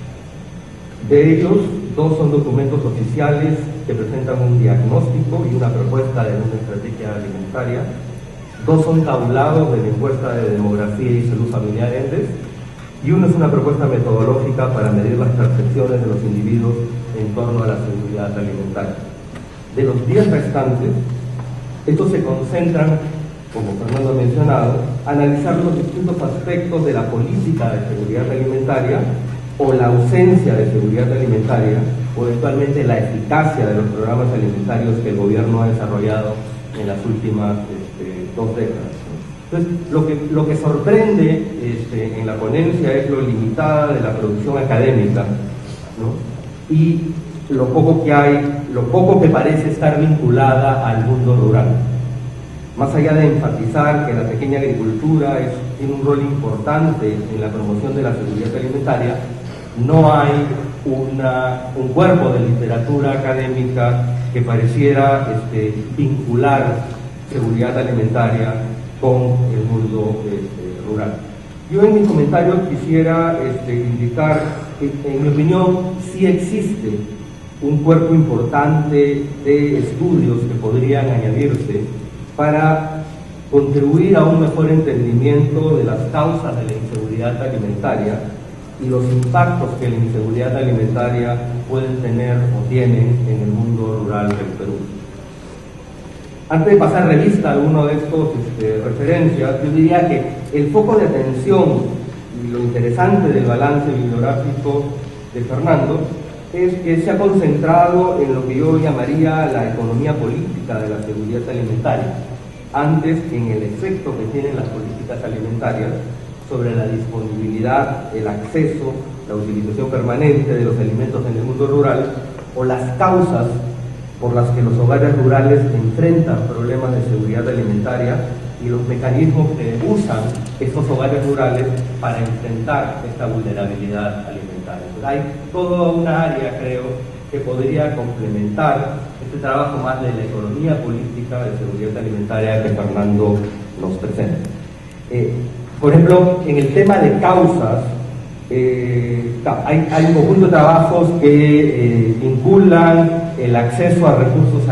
De ellos, 2 son documentos oficiales que presentan un diagnóstico y una propuesta de una estrategia alimentaria. 2 son tabulados de la encuesta de demografía y salud familiar ENDES, y uno es una propuesta metodológica para medir las percepciones de los individuos en torno a la seguridad alimentaria. De los 10 restantes, estos se concentran, como Fernando ha mencionado, a analizar los distintos aspectos de la política de seguridad alimentaria o la ausencia de seguridad alimentaria, o eventualmente la eficacia de los programas alimentarios que el gobierno ha desarrollado en las últimas 2 décadas. Entonces, lo que sorprende en la ponencia es lo limitada de la producción académica, ¿no? Y lo poco que hay, lo poco que parece estar vinculada al mundo rural. Más allá de enfatizar que la pequeña agricultura tiene un rol importante en la promoción de la seguridad alimentaria, no hay un cuerpo de literatura académica que pareciera vincular seguridad alimentaria con el mundo rural. Yo en mi comentario quisiera indicar que, en mi opinión, sí existe un cuerpo importante de estudios que podrían añadirse para contribuir a un mejor entendimiento de las causas de la inseguridad alimentaria y los impactos que la inseguridad alimentaria pueden tener o tienen en el mundo rural del Perú. Antes de pasar revista a alguno de estos referencias, yo diría que el foco de atención y lo interesante del balance bibliográfico de Fernando es que se ha concentrado en lo que yo llamaría la economía política de la seguridad alimentaria, antes que en el efecto que tienen las políticas alimentarias sobre la disponibilidad, el acceso, la utilización permanente de los alimentos en el mundo rural, o las causas por las que los hogares rurales enfrentan problemas de seguridad alimentaria y los mecanismos que usan estos hogares rurales para enfrentar esta vulnerabilidad alimentaria. Entonces, hay toda una área, creo, que podría complementar este trabajo más de la economía política de seguridad alimentaria que Fernando nos presenta. Por ejemplo, en el tema de causas, hay un conjunto de trabajos que vinculan el acceso a recursos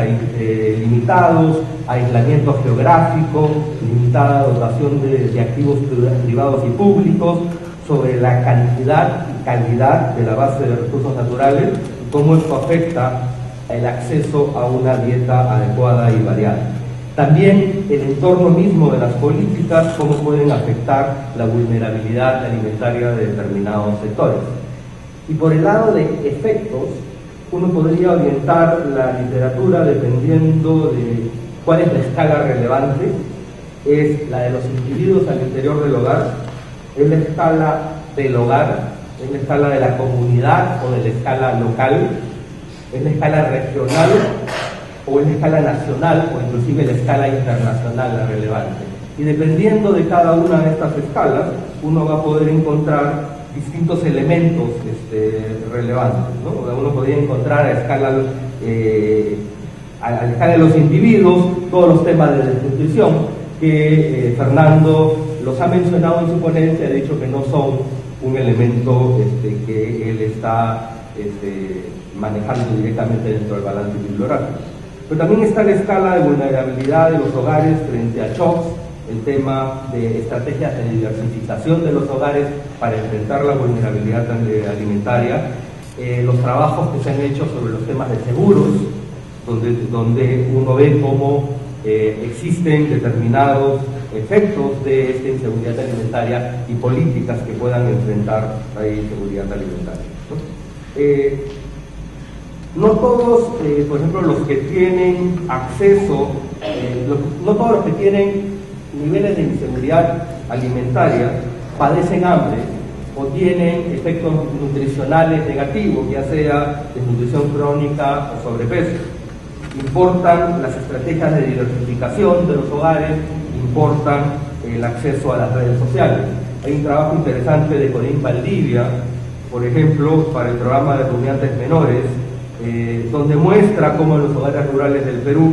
limitados, aislamiento geográfico, limitada dotación de activos privados y públicos, sobre la cantidad y calidad de la base de recursos naturales, y cómo esto afecta el acceso a una dieta adecuada y variada. También el entorno mismo de las políticas, cómo pueden afectar la vulnerabilidad alimentaria de determinados sectores. Y por el lado de efectos, uno podría orientar la literatura dependiendo de cuál es la escala relevante. Es la de los individuos al interior del hogar, es la escala del hogar, es la escala de la comunidad o de la escala local, es la escala regional, o en la escala nacional o inclusive en la escala internacional la relevante. Y dependiendo de cada una de estas escalas, uno va a poder encontrar distintos elementos relevantes, ¿no? Uno podría encontrar a escala de los individuos todos los temas de desnutrición que Fernando los ha mencionado en su ponencia, ha dicho que no son un elemento que él está manejando directamente dentro del balance bibliográfico. Pero también está la escala de vulnerabilidad de los hogares frente a shocks el tema de estrategias de diversificación de los hogares para enfrentar la vulnerabilidad alimentaria, los trabajos que se han hecho sobre los temas de seguros, donde uno ve cómo existen determinados efectos de esta inseguridad alimentaria y políticas que puedan enfrentar la inseguridad alimentaria, ¿no? No todos, por ejemplo, los que tienen acceso, no todos los que tienen niveles de inseguridad alimentaria padecen hambre o tienen efectos nutricionales negativos, ya sea desnutrición crónica o sobrepeso. Importan las estrategias de diversificación de los hogares, importan el acceso a las redes sociales. Hay un trabajo interesante de Corín Valdivia, por ejemplo, para el programa de rumiantes menores, donde muestra cómo en los hogares rurales del Perú,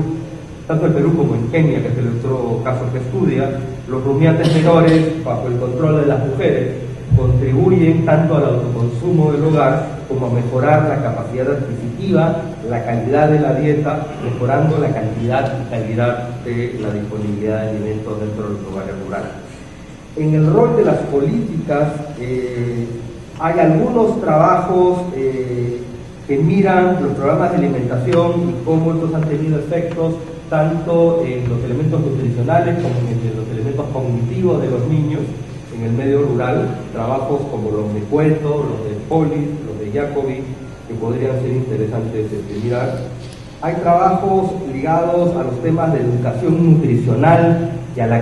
tanto en Perú como en Kenia, que es el otro caso que estudia, los rumiantes menores, bajo el control de las mujeres, contribuyen tanto al autoconsumo del hogar como a mejorar la capacidad adquisitiva, la calidad de la dieta, mejorando la cantidad y calidad de la disponibilidad de alimentos dentro de los hogares rurales. En el rol de las políticas, hay algunos trabajos que miran los programas de alimentación y cómo estos han tenido efectos tanto en los elementos nutricionales como en los elementos cognitivos de los niños en el medio rural, trabajos como los de Cueto, los de Polis, los de Jacobi, que podrían ser interesantes de mirar. Hay trabajos ligados a los temas de educación nutricional y a la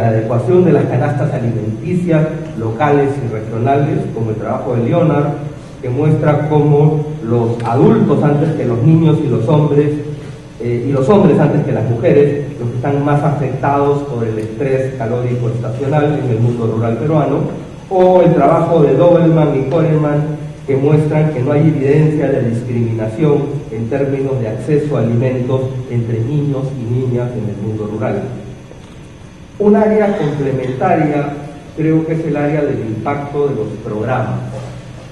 adecuación de las canastas alimenticias locales y regionales, como el trabajo de Leonard, que muestra cómo los adultos antes que los niños y los hombres antes que las mujeres, los que están más afectados por el estrés calórico estacional en el mundo rural peruano, o el trabajo de Doberman y Koreman, que muestran que no hay evidencia de discriminación en términos de acceso a alimentos entre niños y niñas en el mundo rural. Un área complementaria creo que es el área del impacto de los programas.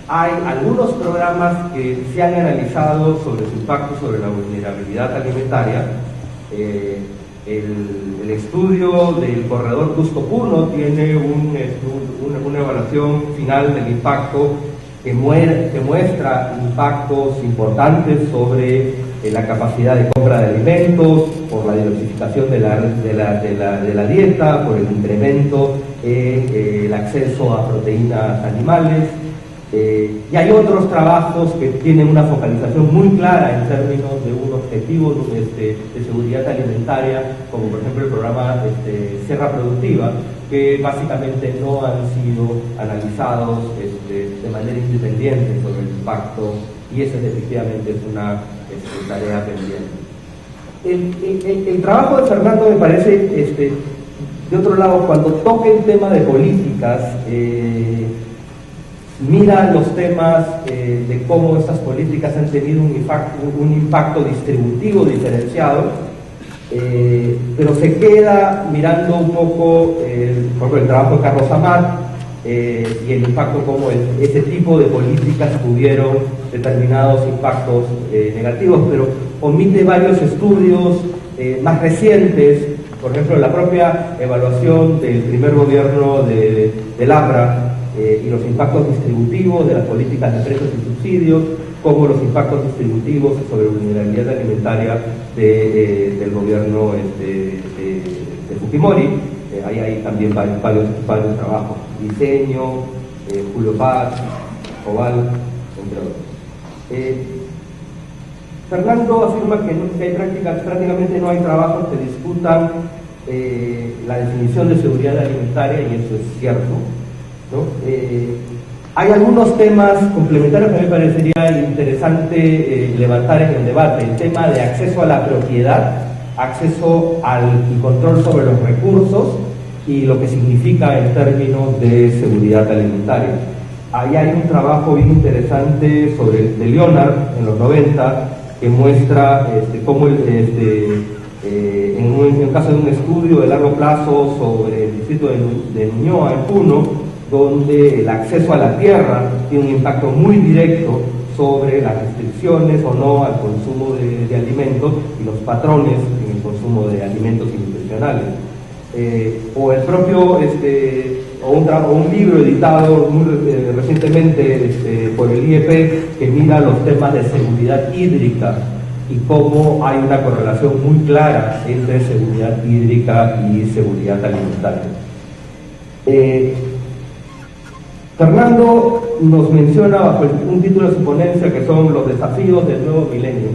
Hay algunos programas que se han analizado sobre su impacto sobre la vulnerabilidad alimentaria. El estudio del corredor Cusco-Puno tiene una evaluación final del impacto que muestra impactos importantes sobre la capacidad de compra de alimentos, por la diversificación de la dieta, por el incremento en el acceso a proteínas animales. Y hay otros trabajos que tienen una focalización muy clara en términos de un objetivo de seguridad alimentaria, como por ejemplo el programa Sierra Productiva, que básicamente no han sido analizados de manera independiente sobre el impacto, y esa efectivamente es una tarea pendiente. El trabajo de Fernando me parece, de otro lado, cuando toca el tema de políticas, mira los temas de cómo estas políticas han tenido un impacto distributivo diferenciado, pero se queda mirando un poco, por ejemplo, el trabajo de Carlos Amat y el impacto, como ese tipo de políticas tuvieron determinados impactos negativos, pero omite varios estudios más recientes. Por ejemplo, la propia evaluación del primer gobierno del APRA y los impactos distributivos de las políticas de precios y subsidios, como los impactos distributivos sobre vulnerabilidad alimentaria del gobierno de Fujimori. Ahí hay también varios trabajos, Diseño, Julio Paz, Oval, entre otros. Fernando afirma que prácticamente no hay trabajos que discutan la definición de seguridad alimentaria, y eso es cierto, ¿no? Hay algunos temas complementarios que me parecería interesante levantar en el debate: el tema de acceso a la propiedad, acceso y control sobre los recursos, y lo que significa en términos de seguridad alimentaria. Ahí hay un trabajo bien interesante de Leonard en los 90, que muestra cómo en el caso de un estudio de largo plazo sobre el distrito de Ñuñoa, en Puno, donde el acceso a la tierra tiene un impacto muy directo sobre las restricciones o no al consumo de alimentos y los patrones en el consumo de alimentos y nutricionales. o el propio, o un libro editado muy recientemente por el IEP que mira los temas de seguridad hídrica y cómo hay una correlación muy clara entre seguridad hídrica y seguridad alimentaria. Fernando nos menciona bajo un título de su ponencia que son los desafíos del nuevo milenio.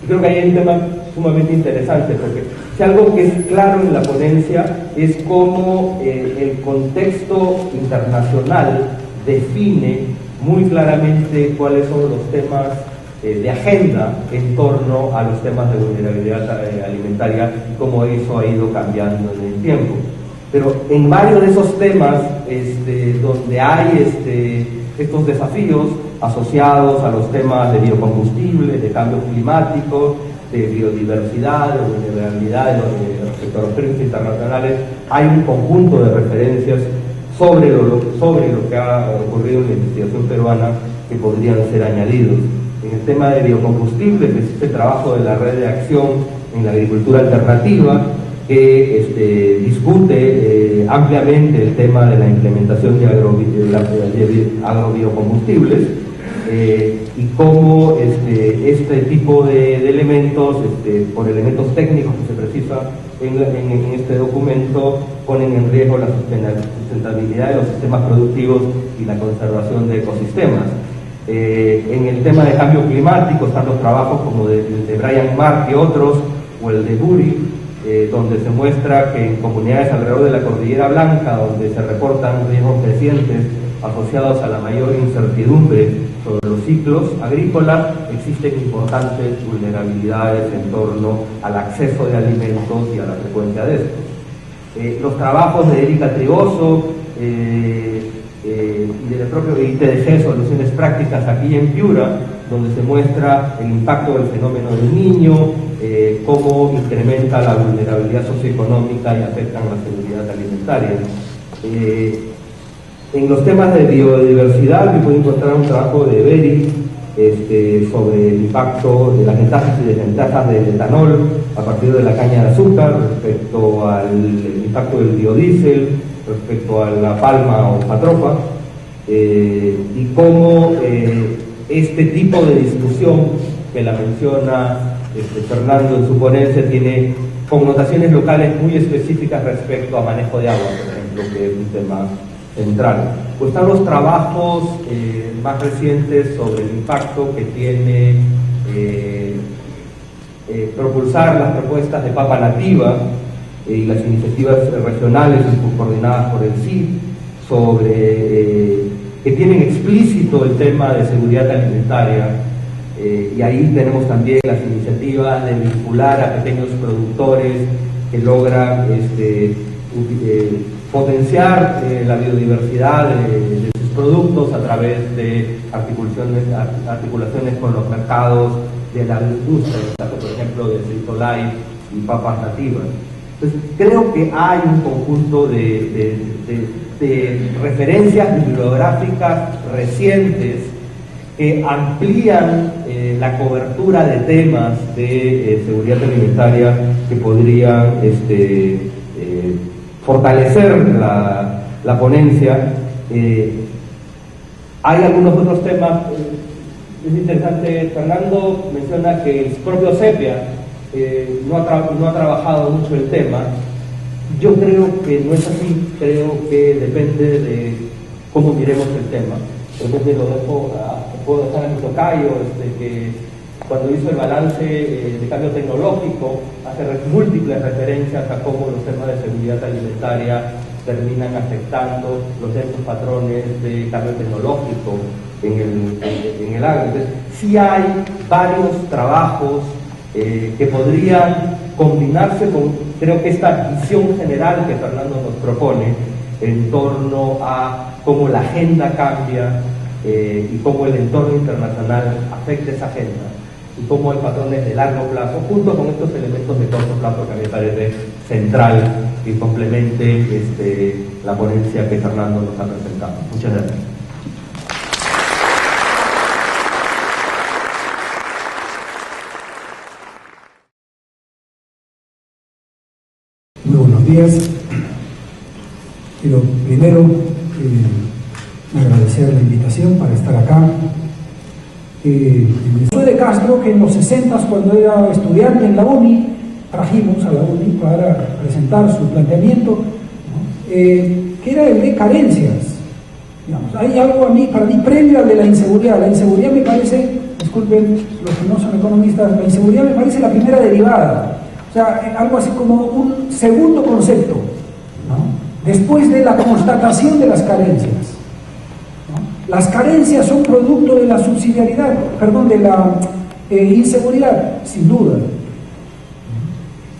Y creo que ahí hay un tema sumamente interesante, porque si algo que es claro en la ponencia es cómo el contexto internacional define muy claramente cuáles son los temas de agenda en torno a los temas de vulnerabilidad alimentaria y cómo eso ha ido cambiando en el tiempo. Pero en varios de esos temas donde hay estos desafíos asociados a los temas de biocombustible, de cambio climático, de biodiversidad, de vulnerabilidad respecto a los términos internacionales, hay un conjunto de referencias sobre lo que ha ocurrido en la investigación peruana que podrían ser añadidos. En el tema de biocombustibles, existe el trabajo de la Red de Acción en la Agricultura Alternativa, que discute ampliamente el tema de la implementación de agrobiocombustibles y cómo este tipo de elementos, por elementos técnicos que se precisan en este documento, ponen en riesgo la sustentabilidad de los sistemas productivos y la conservación de ecosistemas. En el tema de cambio climático están los trabajos como el de Brian Mark y otros, o el de Buri, donde se muestra que en comunidades alrededor de la Cordillera Blanca, donde se reportan riesgos crecientes asociados a la mayor incertidumbre sobre los ciclos agrícolas, existen importantes vulnerabilidades en torno al acceso de alimentos y a la frecuencia de estos. Los trabajos de Erika Trigoso y del propio ITDG, Soluciones Prácticas aquí en Piura, donde se muestra el impacto del fenómeno del Niño, cómo incrementa la vulnerabilidad socioeconómica y afectan la seguridad alimentaria. En los temas de biodiversidad, me puedo encontrar un trabajo de Beri sobre el impacto de las ventajas y desventajas del etanol a partir de la caña de azúcar respecto al impacto del biodiesel, respecto a la palma o patropa, y cómo este tipo de discusión que la menciona Fernando en su ponencia tiene connotaciones locales muy específicas respecto a manejo de agua, por ejemplo, que es un tema central. Pues están los trabajos más recientes sobre el impacto que tiene propulsar las propuestas de papa nativa y las iniciativas regionales coordinadas por el CID que tienen explícito el tema de seguridad alimentaria, y ahí tenemos también las iniciativas de vincular a pequeños productores que logran potenciar la biodiversidad de sus productos a través de articulaciones con los mercados de la industria, en el caso, por ejemplo, de Frito-Lay y papas nativas. Entonces, creo que hay un conjunto de referencias bibliográficas recientes que amplían la cobertura de temas de seguridad alimentaria que podrían fortalecer la ponencia. Hay algunos otros temas. Es interesante, Fernando menciona que el propio Sepia no ha trabajado mucho el tema. Yo creo que no es así, creo que depende de cómo miremos el tema. Entonces puedo dejar a mi tocayo, que cuando hizo el balance de cambio tecnológico hace múltiples referencias a cómo los temas de seguridad alimentaria terminan afectando los estos patrones de cambio tecnológico en el agro. Entonces, sí hay varios trabajos que podrían combinarse con, creo que esta visión general que Fernando nos propone en torno a cómo la agenda cambia y cómo el entorno internacional afecta esa agenda y cómo hay patrones de largo plazo, junto con estos elementos de corto plazo que a mí me parece central y complemente la ponencia que Fernando nos ha presentado. Muchas gracias. Muy buenos días. Quiero primero agradecer la invitación para estar acá. Soy de Castro, que en los 60, cuando era estudiante en la UNI, trajimos a la UNI para presentar su planteamiento, ¿no? Que era el de carencias. Digamos, hay algo para mí previo al de la inseguridad. La inseguridad me parece, disculpen los que no son economistas, la inseguridad me parece la primera derivada. O sea, algo así como un segundo concepto, ¿no? Después de la constatación de las carencias. Las carencias son producto de la subsidiariedad, perdón, de la inseguridad, sin duda.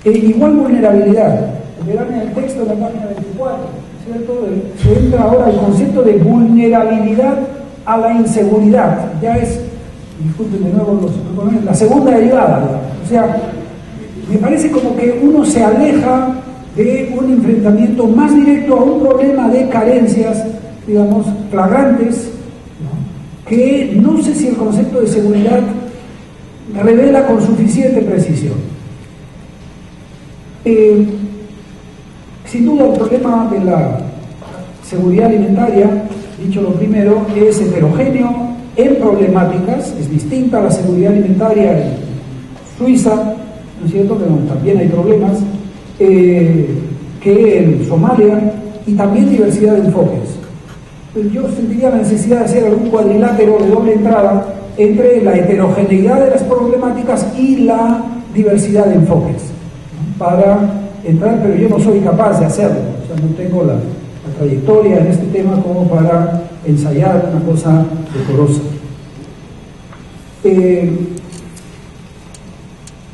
Igual vulnerabilidad. Verán en el texto de la página 24, ¿cierto? Se entra ahora el concepto de vulnerabilidad a la inseguridad. Ya es, disculpen de nuevo la segunda derivada, ¿verdad? O sea, me parece como que uno se aleja de un enfrentamiento más directo a un problema de carencias, digamos, flagrantes, que no sé si el concepto de seguridad revela con suficiente precisión. Sin duda el problema de la seguridad alimentaria, dicho lo primero, es heterogéneo en problemáticas, es distinta a la seguridad alimentaria en Suiza, ¿no es cierto?, pero también hay problemas, que en Somalia, y también diversidad de enfoques. Yo sentiría la necesidad de hacer algún cuadrilátero de doble entrada entre la heterogeneidad de las problemáticas y la diversidad de enfoques, ¿no?, para entrar, pero yo no soy capaz de hacerlo, o sea, no tengo la trayectoria en este tema como para ensayar una cosa decorosa.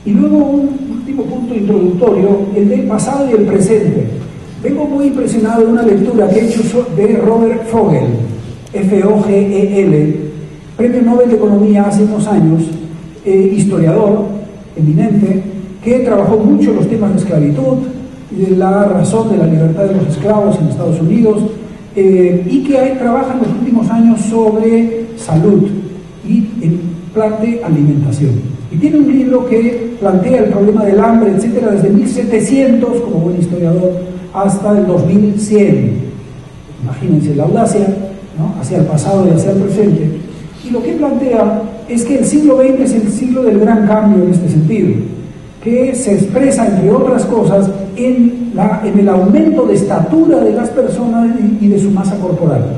Y luego un último punto introductorio, el del pasado y el presente. Vengo muy impresionado de una lectura que he hecho de Robert Fogel, F-O-G-E-L, Premio Nobel de Economía hace unos años, historiador eminente, que trabajó mucho los temas de esclavitud y de la razón de la libertad de los esclavos en Estados Unidos, y que trabaja en los últimos años sobre salud y en plan de alimentación. Y tiene un libro que plantea el problema del hambre, etcétera, desde 1700, como buen historiador, hasta el 2100. Imagínense la audacia, ¿no?, hacia el pasado y hacia el presente. Y lo que plantea es que el siglo XX es el siglo del gran cambio en este sentido, que se expresa, entre otras cosas, en el aumento de estatura de las personas y de su masa corporal.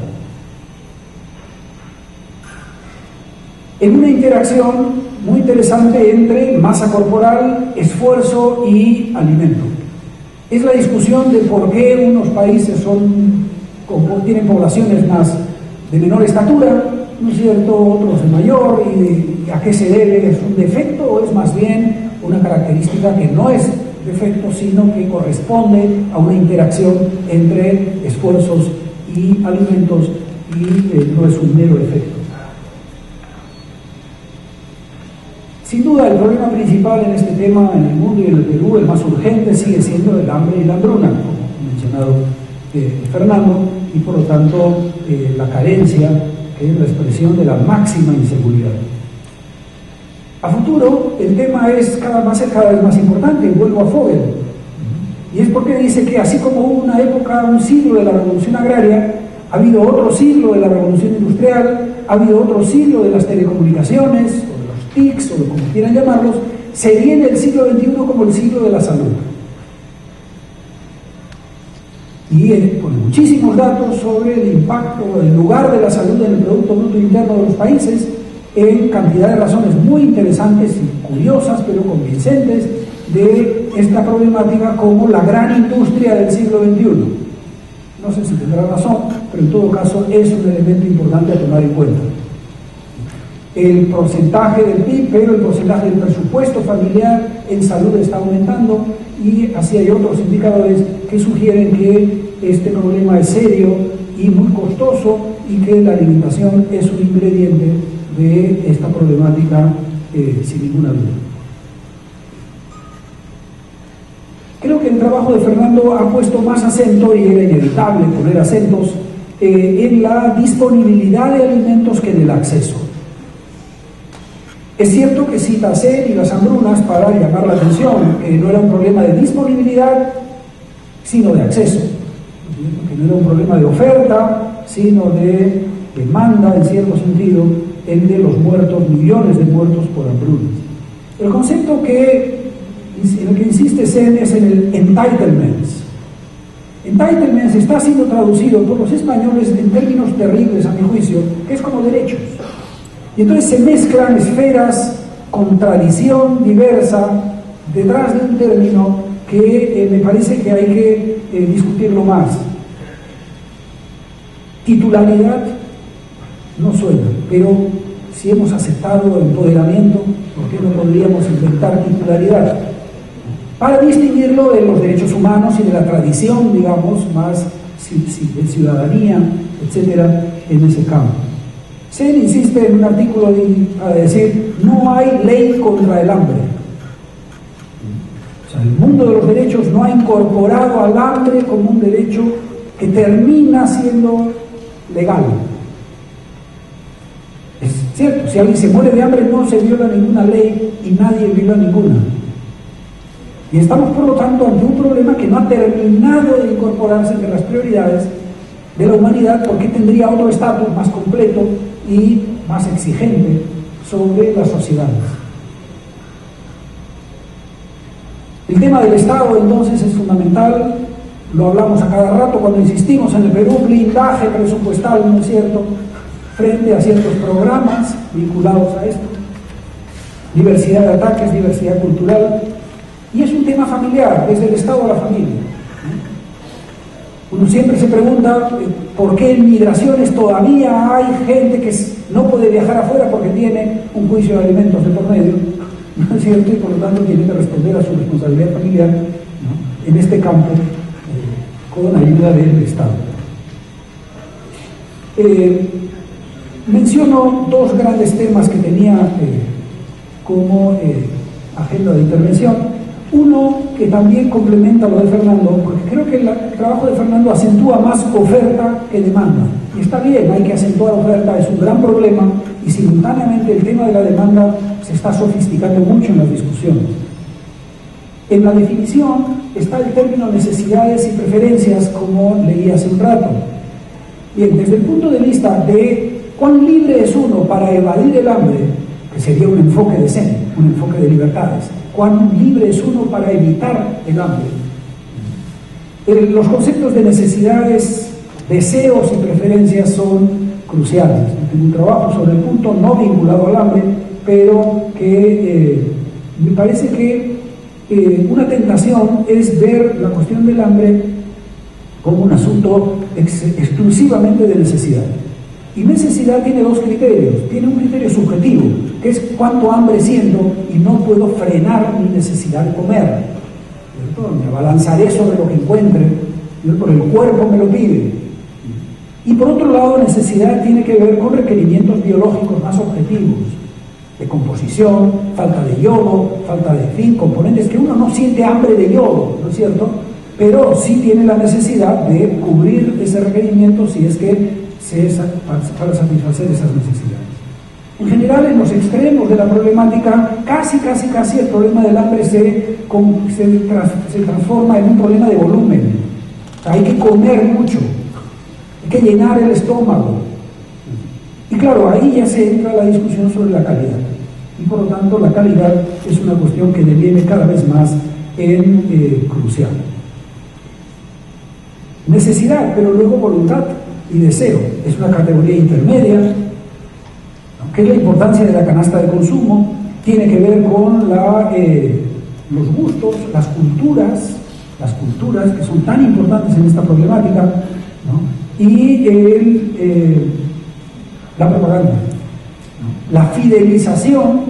En una interacción muy interesante entre masa corporal, esfuerzo y alimento. Es la discusión de por qué unos países tienen poblaciones de menor estatura, ¿no es cierto?, otros de mayor, y a qué se debe. ¿Es un defecto o es más bien una característica que no es defecto, sino que corresponde a una interacción entre esfuerzos y alimentos y no es un mero efecto? Sin duda, el problema principal en este tema en el mundo y en el Perú, el más urgente, sigue siendo el hambre y la hambruna, como ha mencionado Fernando, y por lo tanto la carencia, que es la expresión de la máxima inseguridad. A futuro, el tema va a ser cada vez más importante, vuelvo a Fogel, y es porque dice que así como hubo una época, un siglo de la revolución agraria, ha habido otro siglo de la revolución industrial, ha habido otro siglo de las telecomunicaciones, TICs, o como quieran llamarlos, se viene el siglo XXI como el siglo de la salud. Y pone muchísimos datos sobre el impacto, el lugar de la salud en el Producto Bruto Interno de los países, en cantidad de razones muy interesantes y curiosas, pero convincentes, de esta problemática como la gran industria del siglo XXI. No sé si tendrá razón, pero en todo caso es un elemento importante a tomar en cuenta. El porcentaje del PIB, pero el porcentaje del presupuesto familiar en salud está aumentando, y así hay otros indicadores que sugieren que este problema es serio y muy costoso, y que la alimentación es un ingrediente de esta problemática sin ninguna duda. Creo que el trabajo de Fernando ha puesto más acento, y era inevitable poner acentos, en la disponibilidad de alimentos que en el acceso. Es cierto que cita a SED y las hambrunas para llamar la atención, que no era un problema de disponibilidad, sino de acceso. que no era un problema de oferta, sino de demanda, en cierto sentido, entre los muertos, millones de muertos por hambrunas. El concepto en el que insiste Sen es en el entitlements. Entitlements está siendo traducido por los españoles en términos terribles, a mi juicio, que es como derechos. Y entonces se mezclan esferas con tradición diversa detrás de un término que me parece que hay que discutirlo más. Titularidad no suena, pero si hemos aceptado empoderamiento, ¿por qué no podríamos inventar titularidad? Para distinguirlo de los derechos humanos y de la tradición, digamos, más de ciudadanía, etcétera, en ese campo. Sen insiste en un artículo para decir, no hay ley contra el hambre. O sea, el mundo de los derechos no ha incorporado al hambre como un derecho que termina siendo legal. Es cierto, si alguien se muere de hambre no se viola ninguna ley y nadie viola ninguna. Y estamos, por lo tanto, ante un problema que no ha terminado de incorporarse entre las prioridades de la humanidad, porque tendría otro estatus más completo y más exigente sobre las sociedades. El tema del Estado, entonces, es fundamental. Lo hablamos a cada rato cuando insistimos en el Perú, blindaje presupuestal, ¿no es cierto?, frente a ciertos programas vinculados a esto, diversidad de ataques, diversidad cultural, y es un tema familiar, desde el Estado a la familia. Uno siempre se pregunta por qué en migraciones todavía hay gente que no puede viajar afuera porque tiene un juicio de alimentos de por medio, ¿no es cierto?, y por lo tanto tiene que responder a su responsabilidad familiar, ¿no?, en este campo, con ayuda del Estado. Menciono dos grandes temas que tenía como agenda de intervención. Uno que también complementa lo de Fernando, porque creo que el trabajo de Fernando acentúa más oferta que demanda. Y está bien, hay que acentuar oferta, es un gran problema, y simultáneamente el tema de la demanda se está sofisticando mucho en las discusiones. En la definición está el término necesidades y preferencias, como leí hace un rato. Bien, desde el punto de vista de cuán libre es uno para evadir el hambre, que sería un enfoque de Sen, un enfoque de libertades, cuán libre es uno para evitar el hambre. Los conceptos de necesidades, deseos y preferencias son cruciales. Tengo un trabajo sobre el punto no vinculado al hambre, pero que me parece que una tentación es ver la cuestión del hambre como un asunto exclusivamente de necesidad. Y necesidad tiene dos criterios. Tiene un criterio subjetivo, que es cuánto hambre siento y no puedo frenar mi necesidad de comer. Me abalanzaré sobre lo que encuentre, porque el cuerpo me lo pide. Y por otro lado, necesidad tiene que ver con requerimientos biológicos más objetivos, de composición, falta de yodo, falta de componentes que uno no siente hambre de yodo, ¿no es cierto?, pero sí tiene la necesidad de cubrir ese requerimiento si es que para satisfacer esas necesidades. En general, en los extremos de la problemática, casi el problema del hambre se transforma en un problema de volumen. Hay que comer mucho, hay que llenar el estómago. Y claro, ahí ya se entra la discusión sobre la calidad. Y por lo tanto, la calidad es una cuestión que deviene cada vez más en crucial. Necesidad, pero luego voluntad y deseo. Es una categoría intermedia. ¿Qué es la importancia de la canasta de consumo? Tiene que ver con los gustos, las culturas que son tan importantes en esta problemática, ¿no?, y la propaganda, ¿no? La fidelización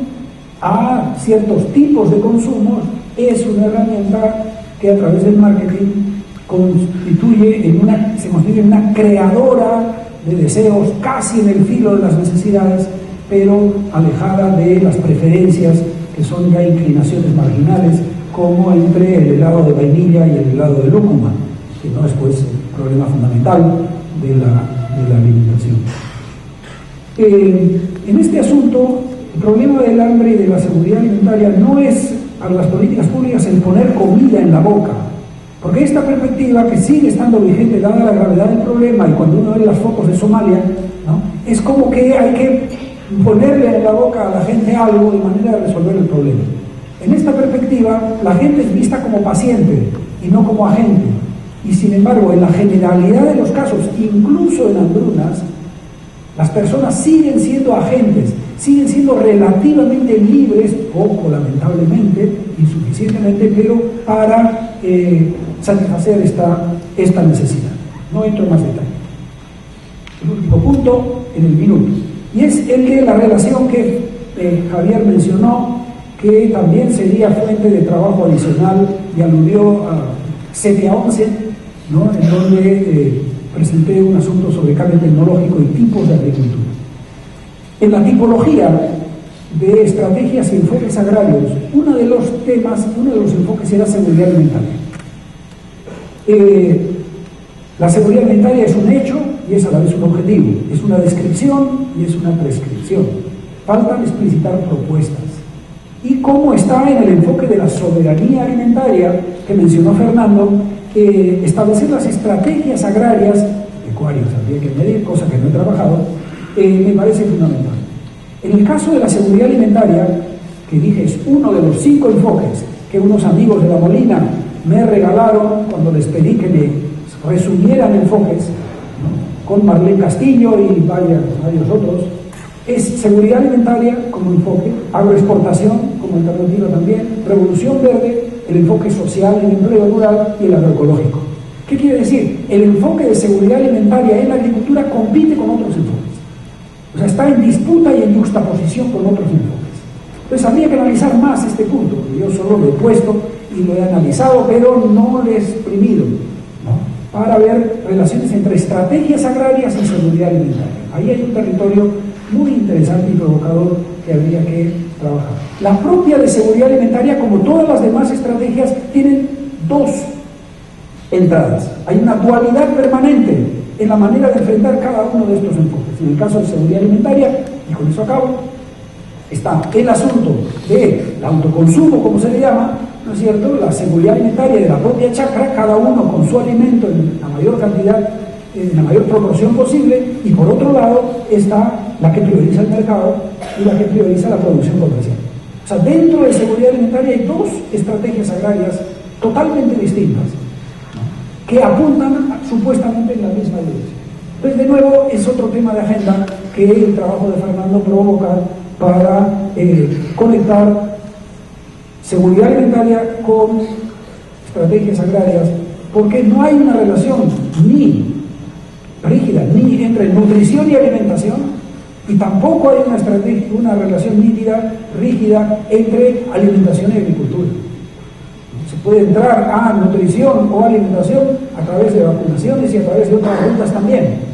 a ciertos tipos de consumos es una herramienta que a través del marketing se constituye en una creadora de deseos casi en el filo de las necesidades, pero alejada de las preferencias que son ya inclinaciones marginales, como entre el helado de vainilla y el helado de lúcuma, que no es pues el problema fundamental de la alimentación. En este asunto, el problema del hambre y de la seguridad alimentaria no es para las políticas públicas el poner comida en la boca, Porque esta perspectiva, que sigue estando vigente dada la gravedad del problema, y cuando uno ve las fotos de Somalia, ¿no?, es como que hay que ponerle en la boca a la gente algo de manera de resolver el problema. En esta perspectiva, la gente es vista como paciente y no como agente. Y sin embargo, en la generalidad de los casos, incluso en hambrunas, las personas siguen siendo agentes, siguen siendo relativamente libres, poco lamentablemente, insuficientemente, pero para satisfacer esta necesidad. No entro en más detalle. El último punto en el minuto, y es el de la relación que Javier mencionó, que también sería fuente de trabajo adicional, y aludió a CEPIA 11, ¿no?, en donde presenté un asunto sobre cambio tecnológico y tipos de agricultura. En la tipología de estrategias y enfoques agrarios, uno de los enfoques era seguridad alimentaria. La seguridad alimentaria es un hecho y es a la vez un objetivo, es una descripción y es una prescripción. Faltan explicitar propuestas. Y cómo está en el enfoque de la soberanía alimentaria que mencionó Fernando, establecer las estrategias agrarias, pecuarias habría que medir, cosa que no he trabajado, me parece fundamental. En el caso de la seguridad alimentaria, que dije es uno de los 5 enfoques que unos amigos de La Molina me regalaron cuando les pedí que me resumieran enfoques, ¿no?, con Marlene Castillo y varios otros, es seguridad alimentaria como enfoque, agroexportación como alternativa también, revolución verde, el enfoque social, el empleo rural y el agroecológico. ¿Qué quiere decir? El enfoque de seguridad alimentaria en la agricultura compite con otros enfoques. O sea, está en disputa y en juxtaposición con otros enfoques. Entonces habría que analizar más este punto, porque yo solo lo he puesto y lo he analizado, pero no lo he exprimido, ¿no?, para ver relaciones entre estrategias agrarias y seguridad alimentaria. Ahí hay un territorio muy interesante y provocador que habría que trabajar. La propia de seguridad alimentaria, como todas las demás estrategias, tienen 2 entradas. Hay una dualidad permanente en la manera de enfrentar cada uno de estos enfoques. En el caso de seguridad alimentaria, y con eso acabo, está el asunto del autoconsumo, como se le llama, ¿no es cierto?, la seguridad alimentaria de la propia chacra, cada uno con su alimento en la mayor cantidad, en la mayor proporción posible, y por otro lado está la que prioriza el mercado y la que prioriza la producción comercial. O sea, dentro de seguridad alimentaria hay 2 estrategias agrarias totalmente distintas, ¿no?, que apuntan supuestamente en la misma dirección. Entonces, de nuevo, es otro tema de agenda que el trabajo de Fernando provoca para conectar seguridad alimentaria con estrategias agrarias, porque no hay una relación ni rígida ni entre nutrición y alimentación, y tampoco hay una relación nítida, rígida, entre alimentación y agricultura. Se puede entrar a nutrición o alimentación a través de vacunaciones y a través de otras rutas también,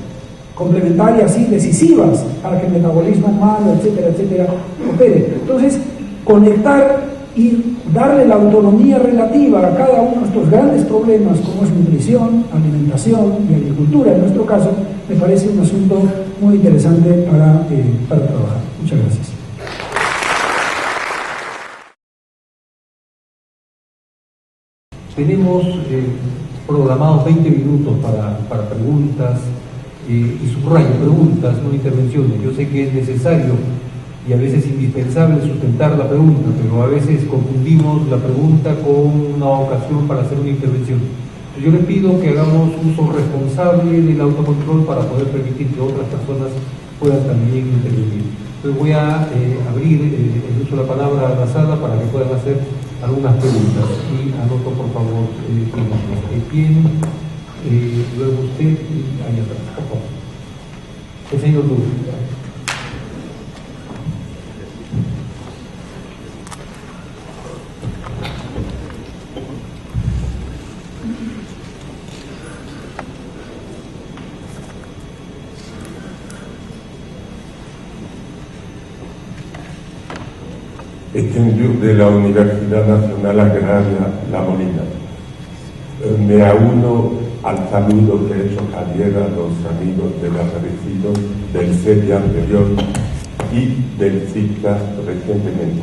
complementarias y decisivas para que el metabolismo humano, etcétera, etcétera, opere. Entonces, conectar y darle la autonomía relativa a cada uno de estos grandes problemas, como es nutrición, alimentación y agricultura, en nuestro caso, me parece un asunto muy interesante para trabajar. Muchas gracias. Tenemos programados 20 minutos para preguntas, y subrayo, preguntas, no intervenciones. Yo sé que es necesario y a veces indispensable sustentar la pregunta, pero a veces confundimos la pregunta con una ocasión para hacer una intervención. Entonces yo les pido que hagamos uso responsable del autocontrol para poder permitir que otras personas puedan también intervenir. Entonces voy a abrir el uso de la palabra a la sala para que puedan hacer algunas preguntas. Y anoto, por favor, quién, luego usted y ahí atrás, por favor. El señor Lugo. Estendur de la Universidad Nacional Agraria La Molina. Me aúno al saludo que ha hecho Javier a los amigos del aparecido del CEPIA anterior y del CICLA recientemente.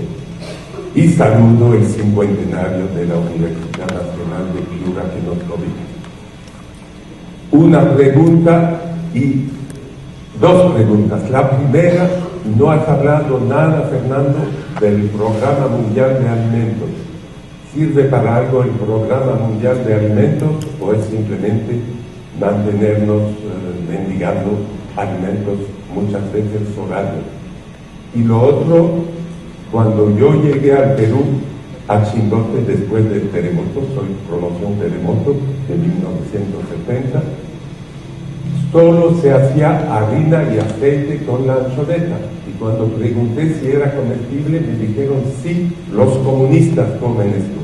y saludo el 50º de la Universidad Nacional de Piura que nos rodea. Una pregunta y dos preguntas. La primera, no has hablado nada, Fernando, del Programa Mundial de Alimentos. ¿Sirve para algo el Programa Mundial de Alimentos o es simplemente mantenernos mendigando alimentos muchas veces foráneos? Y lo otro, cuando yo llegué al Perú, a Chimbote, después del terremoto, soy promoción terremoto de 1970, solo se hacía harina y aceite con la anchoveta. Y cuando pregunté si era comestible, me dijeron sí, los comunistas comen esto.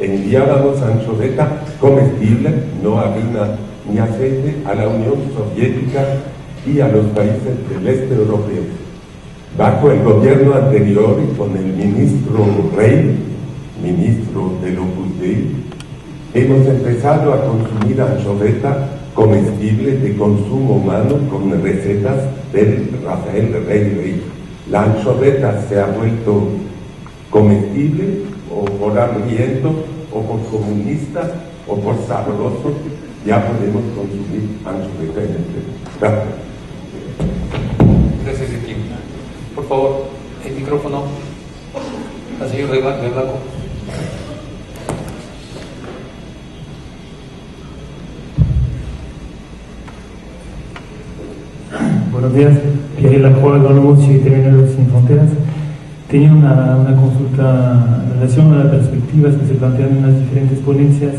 Enviábamos anchoveta comestible, no harina ni aceite, a la Unión Soviética y a los países del este europeo. Bajo el gobierno anterior y con el ministro Rey, ministro del Opus Dei, hemos empezado a consumir anchoveta comestible de consumo humano con recetas del Rafael Rey. La anchoveta se ha vuelto comestible o por hambriento o por comunista o por sabroso. Ya podemos consumir anchoveta en el Perú. Gracias. Gracias, Equim. Por favor, el micrófono al señor de Blanco. Buenos días, Pierre Lacroix, Agrónomos y Veterinarios Sin Fronteras. Tenía una consulta en relación a las perspectivas que se plantean en las diferentes ponencias.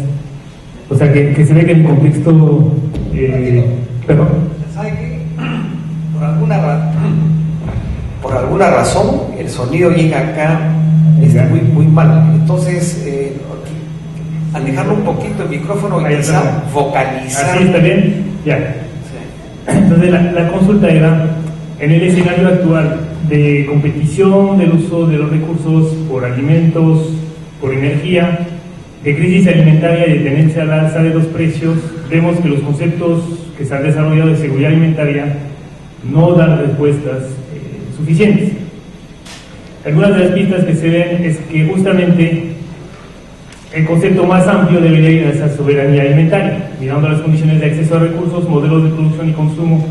O sea, que se ve que en el contexto... perdón. ¿Sabe qué? Por alguna razón, el sonido llega acá muy mal. Entonces, al dejarlo un poquito el micrófono, quizá vocalizar. ¿Así está bien? Ya. Entonces la consulta era, en el escenario actual de competición del uso de los recursos por alimentos, por energía, de crisis alimentaria y de tendencia al alza de los precios, vemos que los conceptos que se han desarrollado de seguridad alimentaria no dan respuestas suficientes. Algunas de las pistas que se ven es que justamente el concepto más amplio debería ir a esa soberanía alimentaria, mirando las condiciones de acceso a recursos, modelos de producción y consumo,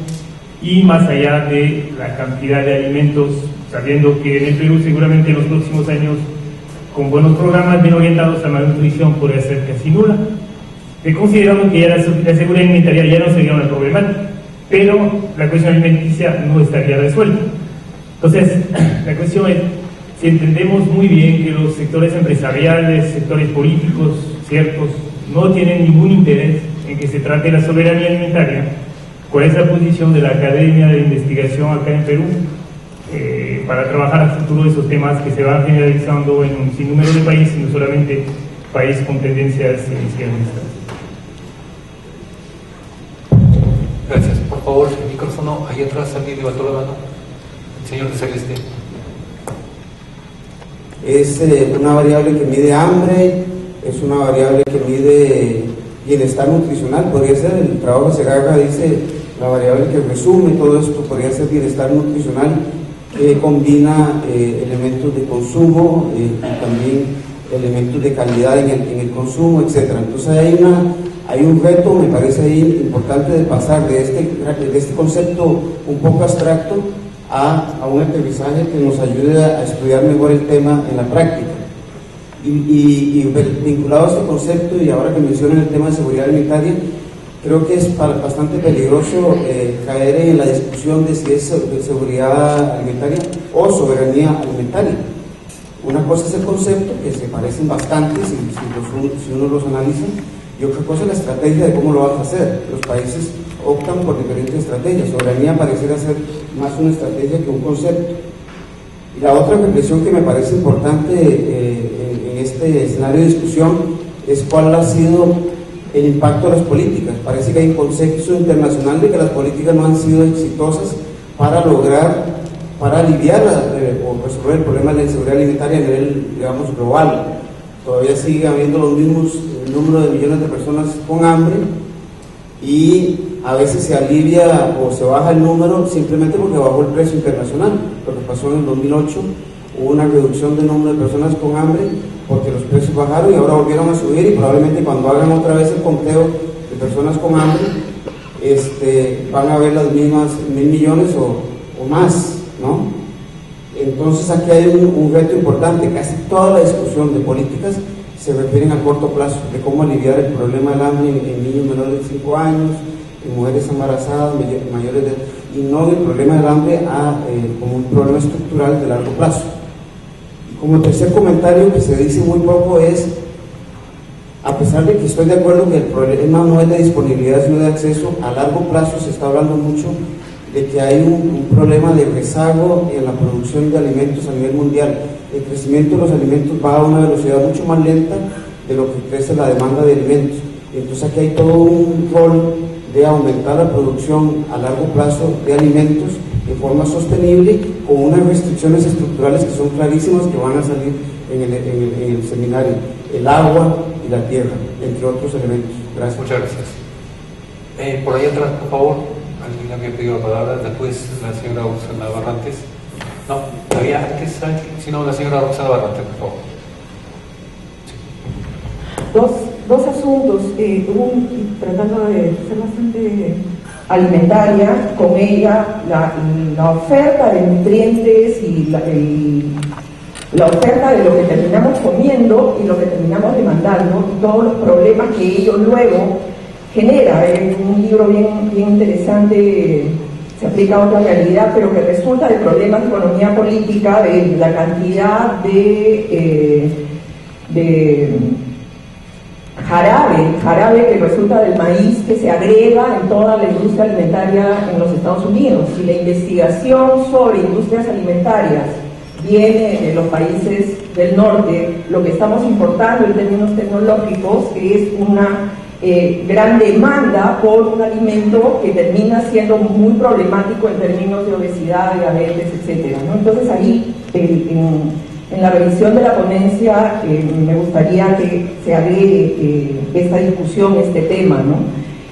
y más allá de la cantidad de alimentos, sabiendo que en el Perú seguramente en los próximos años, con buenos programas bien orientados a la nutrición, podría ser casi nula. Consideramos que ya la seguridad alimentaria ya no sería una problemática, pero la cuestión alimenticia no estaría resuelta. Entonces, la cuestión es, si entendemos muy bien que los sectores empresariales, sectores políticos, ciertos, no tienen ningún interés en que se trate la soberanía alimentaria, ¿cuál es la posición de la Academia de Investigación acá en Perú para trabajar a futuro esos temas que se van generalizando en un sinnúmero de países, no solamente países con tendencias izquierdistas? Gracias. Por favor, el micrófono ahí atrás, alguien levantó la mano. El señor de Celeste. Es una variable que mide hambre, es una variable que mide bienestar nutricional, podría ser, el trabajo de Segarra dice, la variable que resume todo esto podría ser bienestar nutricional, que combina elementos de consumo y también elementos de calidad en el consumo, etc. Entonces hay un reto, me parece ahí importante, de pasar de este concepto un poco abstracto a un aterrizaje que nos ayude a estudiar mejor el tema en la práctica. Y vinculado a este concepto, y ahora que mencionan el tema de seguridad alimentaria, creo que es bastante peligroso caer en la discusión de si es seguridad alimentaria o soberanía alimentaria. Una cosa es el concepto, que se parecen bastante si uno los analiza, y otra cosa es la estrategia de cómo lo vas a hacer. Los países optan por diferentes estrategias. Soberanía pareciera ser más una estrategia que un concepto. Y la otra reflexión que me parece importante en este escenario de discusión es cuál ha sido el impacto de las políticas. Parece que hay un consenso internacional de que las políticas no han sido exitosas para aliviar o resolver el problema de la inseguridad alimentaria a nivel, digamos, global. Todavía sigue habiendo los mismos número de millones de personas con hambre, y a veces se alivia o se baja el número simplemente porque bajó el precio internacional, lo que pasó en el 2008, hubo una reducción del número de personas con hambre porque los precios bajaron y ahora volvieron a subir, y probablemente cuando hagan otra vez el conteo de personas con hambre van a ver las mismas 1.000 millones o más, ¿no? Entonces aquí hay un reto importante. Casi toda la discusión de políticas se refieren a corto plazo, de cómo aliviar el problema del hambre en niños menores de 5 años, en mujeres embarazadas, mayores de edad, y no el problema del hambre como un problema estructural de largo plazo. Y como tercer comentario que se dice muy poco es, a pesar de que estoy de acuerdo que el problema no es de disponibilidad sino de acceso, a largo plazo se está hablando mucho de que hay un problema de rezago en la producción de alimentos a nivel mundial. El crecimiento de los alimentos va a una velocidad mucho más lenta de lo que crece la demanda de alimentos. Entonces aquí hay todo un rol de aumentar la producción a largo plazo de alimentos de forma sostenible, con unas restricciones estructurales que son clarísimas, que van a salir en el seminario: el agua y la tierra, entre otros elementos. Gracias. Muchas gracias. Por ahí atrás, por favor, alguien había pedido la palabra, después la señora Roxana Barrantes. No, todavía antes, si no, la señora Roxana Barrantes, por favor. Sí. Dos asuntos, tratando de ser bastante alimentaria, con ella la oferta de nutrientes y la oferta de lo que terminamos comiendo y lo que terminamos demandando, y todos los problemas que ello luego genera. Es un libro bien interesante, se aplica a otra realidad, pero que resulta de problemas de economía política, de la cantidad de jarabe que resulta del maíz que se agrega en toda la industria alimentaria en los Estados Unidos. Si la investigación sobre industrias alimentarias viene de los países del norte, lo que estamos importando en términos tecnológicos es una gran demanda por un alimento que termina siendo muy problemático en términos de obesidad, diabetes, etc., ¿no? Entonces ahí, en la revisión de la ponencia, me gustaría que se agregue esta discusión, este tema, ¿no?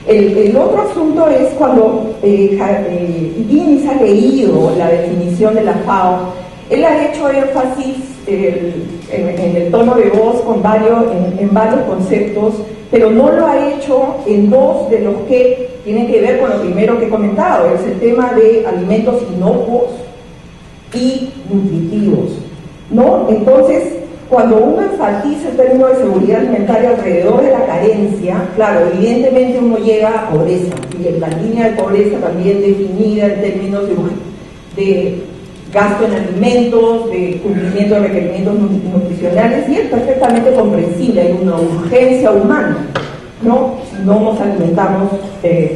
El otro asunto es cuando Guinness ha leído la definición de la FAO. Él ha hecho énfasis en el tono de voz en varios conceptos, pero no lo ha hecho en dos de los que tienen que ver con lo primero que he comentado: es el tema de alimentos inocuos y nutritivos, ¿no? Entonces, cuando uno enfatiza el término de seguridad alimentaria alrededor de la carencia, claro, evidentemente uno llega a pobreza, y la línea de pobreza también definida en términos de gasto en alimentos, de cumplimiento de requerimientos nutricionales, y es perfectamente comprensible. Hay una urgencia humana, ¿no? Si no nos alimentamos,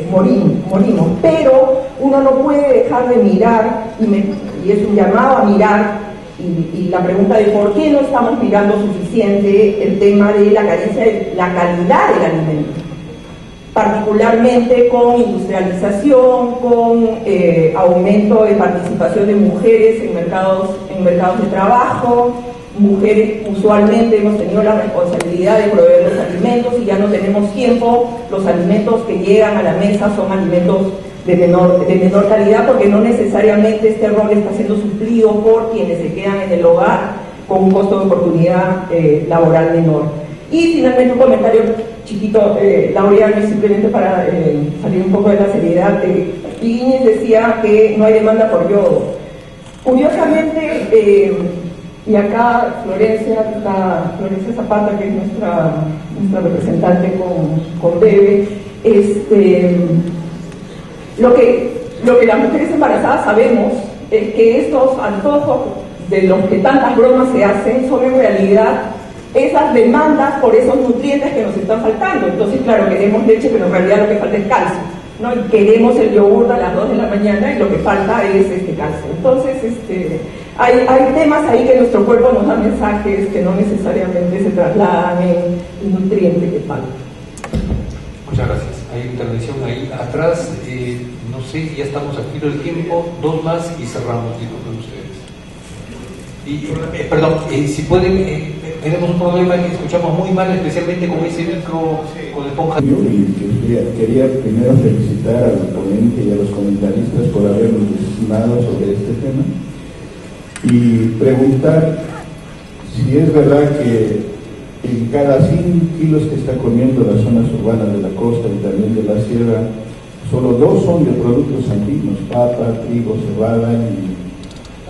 morimos. Pero uno no puede dejar de mirar, y es un llamado a mirar, y la pregunta de por qué no estamos mirando suficiente el tema de la carencia de la calidad del alimento, particularmente con industrialización, con aumento de participación de mujeres en mercados de trabajo. Mujeres usualmente hemos tenido la responsabilidad de proveer los alimentos, y ya no tenemos tiempo. Los alimentos que llegan a la mesa son alimentos de menor calidad, porque no necesariamente este rol está siendo suplido por quienes se quedan en el hogar con un costo de oportunidad laboral menor. Y finalmente un comentario chiquito, Laureano, simplemente para salir un poco de la seriedad. Guinness decía que no hay demanda por yodo. Curiosamente, y acá Florencia Zapata, que es nuestra representante con Bebe, lo que las mujeres embarazadas sabemos es que estos antojos de los que tantas bromas se hacen son en realidad esas demandas por esos nutrientes que nos están faltando. Entonces, claro, queremos leche, pero en realidad lo que falta es calcio, ¿no? Y queremos el yogur a las 2 de la mañana y lo que falta es calcio. Entonces, hay temas ahí que nuestro cuerpo nos da mensajes que no necesariamente se trasladan en el nutriente que falta. Muchas gracias. Hay intervención ahí atrás. No sé si ya estamos aquí del tiempo. 2 más y cerramos con ustedes. Perdón, si pueden, tenemos un problema que escuchamos muy mal, especialmente con ese micro con esponja. Quería primero felicitar al ponente y a los comentaristas por habernos designado sobre este tema. y preguntar si es verdad que en cada 100 kilos que está comiendo las zonas urbanas de la costa y también de la sierra, solo 2 son de productos andinos, papa, trigo, cebada y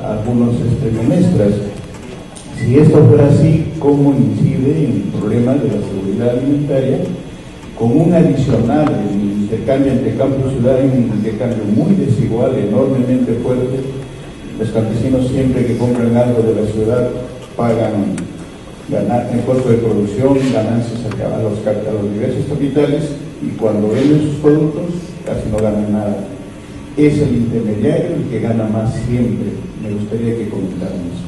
algunos menestras. Si esto fuera así, ¿cómo incide en el problema de la seguridad alimentaria? Con un adicional, el intercambio entre campo y ciudad, un intercambio muy desigual, enormemente fuerte. Los campesinos siempre que compran algo de la ciudad pagan el costo de producción, ganancias a los diversos capitales, y cuando venden sus productos casi no ganan nada. Es el intermediario el que gana más siempre. Me gustaría que comentáramos.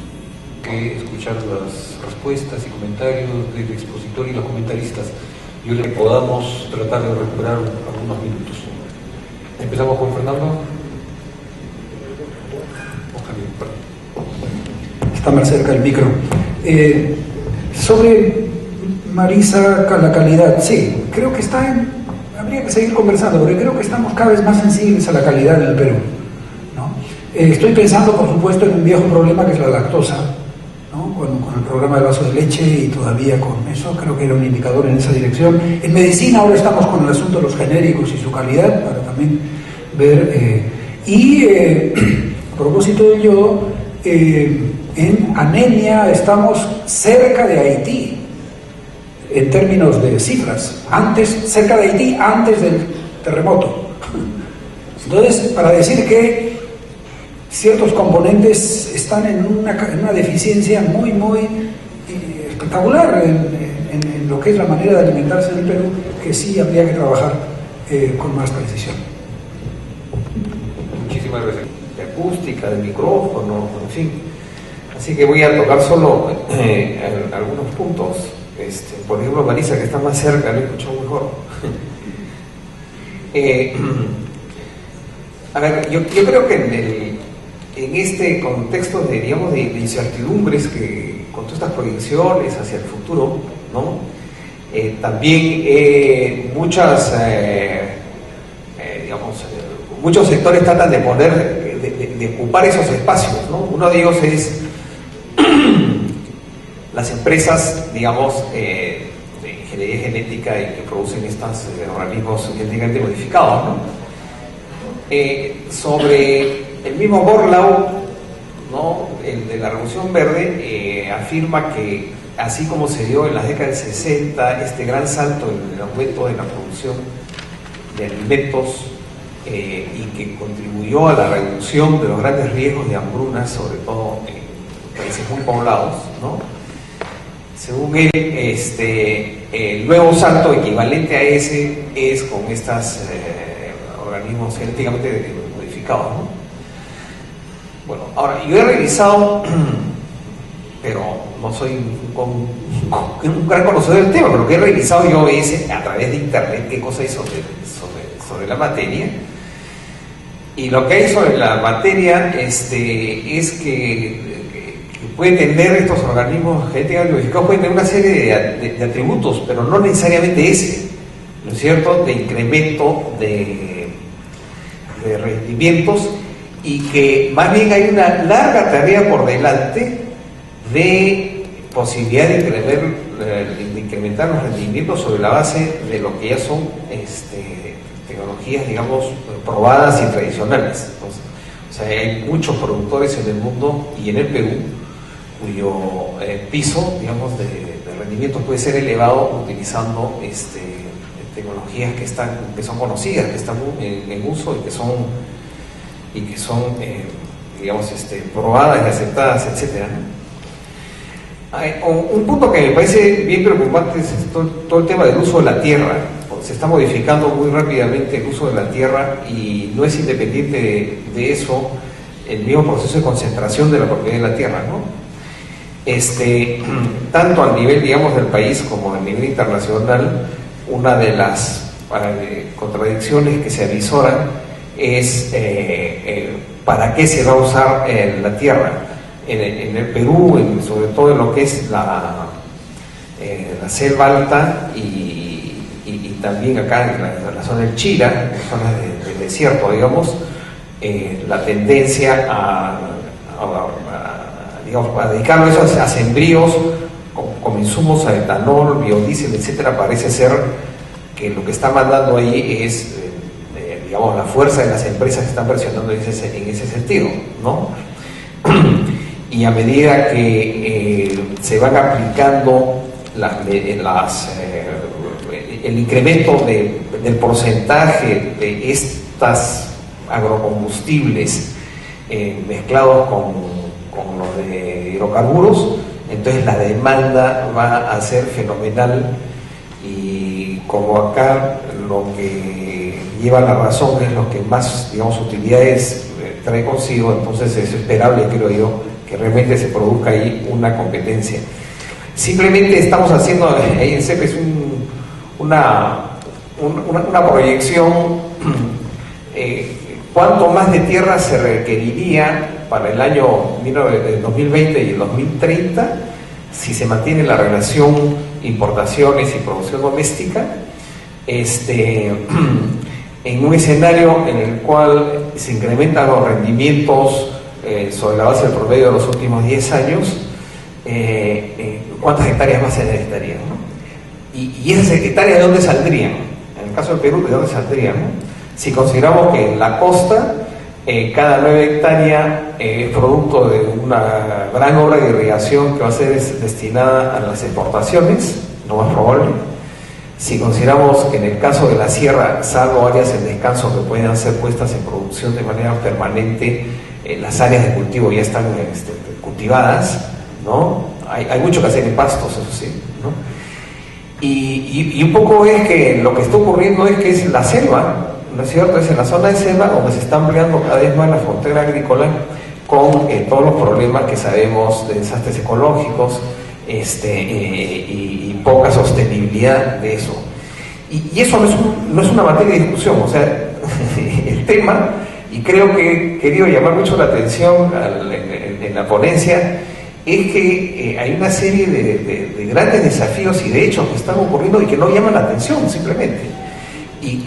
Que escuchar las respuestas y comentarios del expositor y los comentaristas. Yo le podamos tratar de recuperar algunos minutos. Empezamos con Fernando. Está más cerca el micro. Sobre Marisa, la calidad, sí, creo que habría que seguir conversando, porque creo que estamos cada vez más sensibles a la calidad en el Perú, ¿no? Estoy pensando, por supuesto, en un viejo problema que es la lactosa, ¿no? Con el programa del vaso de leche, y todavía con eso creo que era un indicador en esa dirección. En medicina ahora estamos con el asunto de los genéricos y su calidad, para también ver, a propósito de ello, en anemia estamos cerca de Haití en términos de cifras, cerca de Haití antes del terremoto. Entonces, para decir que ciertos componentes están en una deficiencia muy espectacular en lo que es la manera de alimentarse en el Perú, que sí habría que trabajar con más precisión. Muchísimas gracias. De acústica, de micrófono, en fin. Así que voy a tocar solo algunos puntos. Por ejemplo, Marisa, que está más cerca, lo he escuchado mejor. A ver, yo creo que en este contexto de incertidumbres, que con todas estas proyecciones hacia el futuro, ¿no? También muchos sectores tratan de ocupar esos espacios, ¿no? Uno de ellos es las empresas, digamos, de ingeniería genética y que producen estos organismos genéticamente modificados, ¿no? Sobre el mismo Borlaug, ¿no? El de la Revolución Verde, afirma que así como se dio en las décadas del 60 este gran salto en el aumento de la producción de alimentos, y que contribuyó a la reducción de los grandes riesgos de hambruna, sobre todo en países muy poblados, ¿no? Según él, el nuevo salto equivalente a ese es con estos organismos genéticamente modificados, ¿no? Bueno, ahora, yo he revisado, pero no soy un gran conocedor del tema, pero lo que he revisado yo es a través de internet qué cosa hay sobre la materia. Y lo que hay sobre la materia es que pueden tener estos organismos genéticamente modificados, pueden tener una serie de atributos, pero no necesariamente ese, ¿no es cierto?, de incremento de rendimientos, y que más bien hay una larga tarea por delante de posibilidad de incrementar los rendimientos sobre la base de lo que ya son tecnologías, digamos, probadas y tradicionales. Entonces, o sea, hay muchos productores en el mundo y en el Perú cuyo piso, digamos, de rendimiento puede ser elevado utilizando tecnologías que son conocidas, que están en uso y que son digamos, probadas y aceptadas, etcétera, ¿no? Un punto que me parece bien preocupante es todo el tema del uso de la tierra. Se está modificando muy rápidamente el uso de la tierra, y no es independiente de eso el mismo proceso de concentración de la propiedad de la tierra, ¿no? Tanto a nivel, digamos, del país como a nivel internacional, una de las contradicciones que se avisoran es para qué se va a usar la tierra. En el Perú, sobre todo en lo que es la selva alta y también acá en la zona del Chira, en zonas del desierto, digamos, la tendencia a digamos, para dedicarlo a eso, a sembríos con insumos a etanol, biodiesel, etcétera, parece ser que lo que está mandando ahí es, digamos, la fuerza de las empresas que están presionando en ese sentido, ¿no? Y a medida que se van aplicando el incremento del porcentaje de estas agrocombustibles mezclados con los de hidrocarburos, entonces la demanda va a ser fenomenal, y como acá lo que lleva la razón es lo que más, digamos, utilidades trae consigo, entonces es esperable, creo yo, que realmente se produzca ahí una competencia. Simplemente estamos haciendo ahí en CEPES una proyección. ¿Cuánto más de tierra se requeriría para el año 2020 y el 2030 si se mantiene la relación importaciones y producción doméstica, en un escenario en el cual se incrementan los rendimientos sobre la base del promedio de los últimos 10 años? ¿Cuántas hectáreas más se necesitarían, ¿no? Y esas hectáreas, ¿de dónde saldrían? En el caso del Perú, ¿de dónde saldrían, no? Si consideramos que en la costa cada 9 hectáreas es producto de una gran obra de irrigación que va a ser destinada a las exportaciones, lo más probable. Si consideramos que en el caso de la sierra, salvo áreas en descanso que puedan ser puestas en producción de manera permanente, las áreas de cultivo ya están cultivadas, ¿no? Hay mucho que hacer en pastos, eso sí, ¿no? Y un poco es que lo que está ocurriendo es que es la selva, ¿no es cierto? Es en la zona de selva donde se está ampliando cada vez más la frontera agrícola, con todos los problemas que sabemos de desastres ecológicos y poca sostenibilidad de eso. Y eso no es una materia de discusión, o sea, el tema, y creo que he querido llamar mucho la atención en la ponencia, es que hay una serie de grandes desafíos y de hechos que están ocurriendo y que no llaman la atención simplemente, y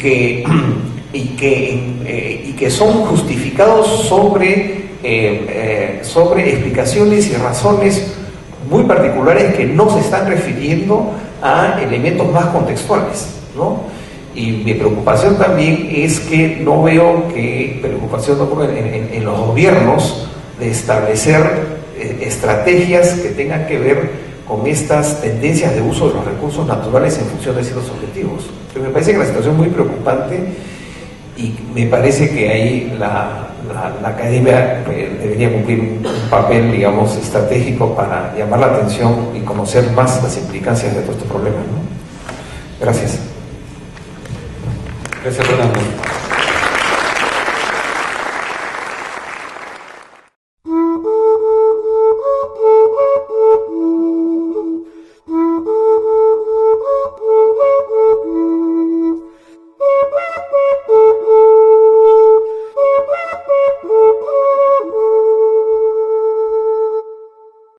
que son justificados sobre explicaciones y razones muy particulares que no se están refiriendo a elementos más contextuales, ¿no? Y mi preocupación también es que no veo que preocupación en los gobiernos de establecer estrategias que tengan que ver con estas tendencias de uso de los recursos naturales en función de ciertos objetivos. Entonces, me parece que la situación es muy preocupante, y me parece que ahí la academia debería cumplir un papel, digamos, estratégico para llamar la atención y conocer más las implicancias de todos estos problemas, ¿no? Gracias. Gracias, Fernando.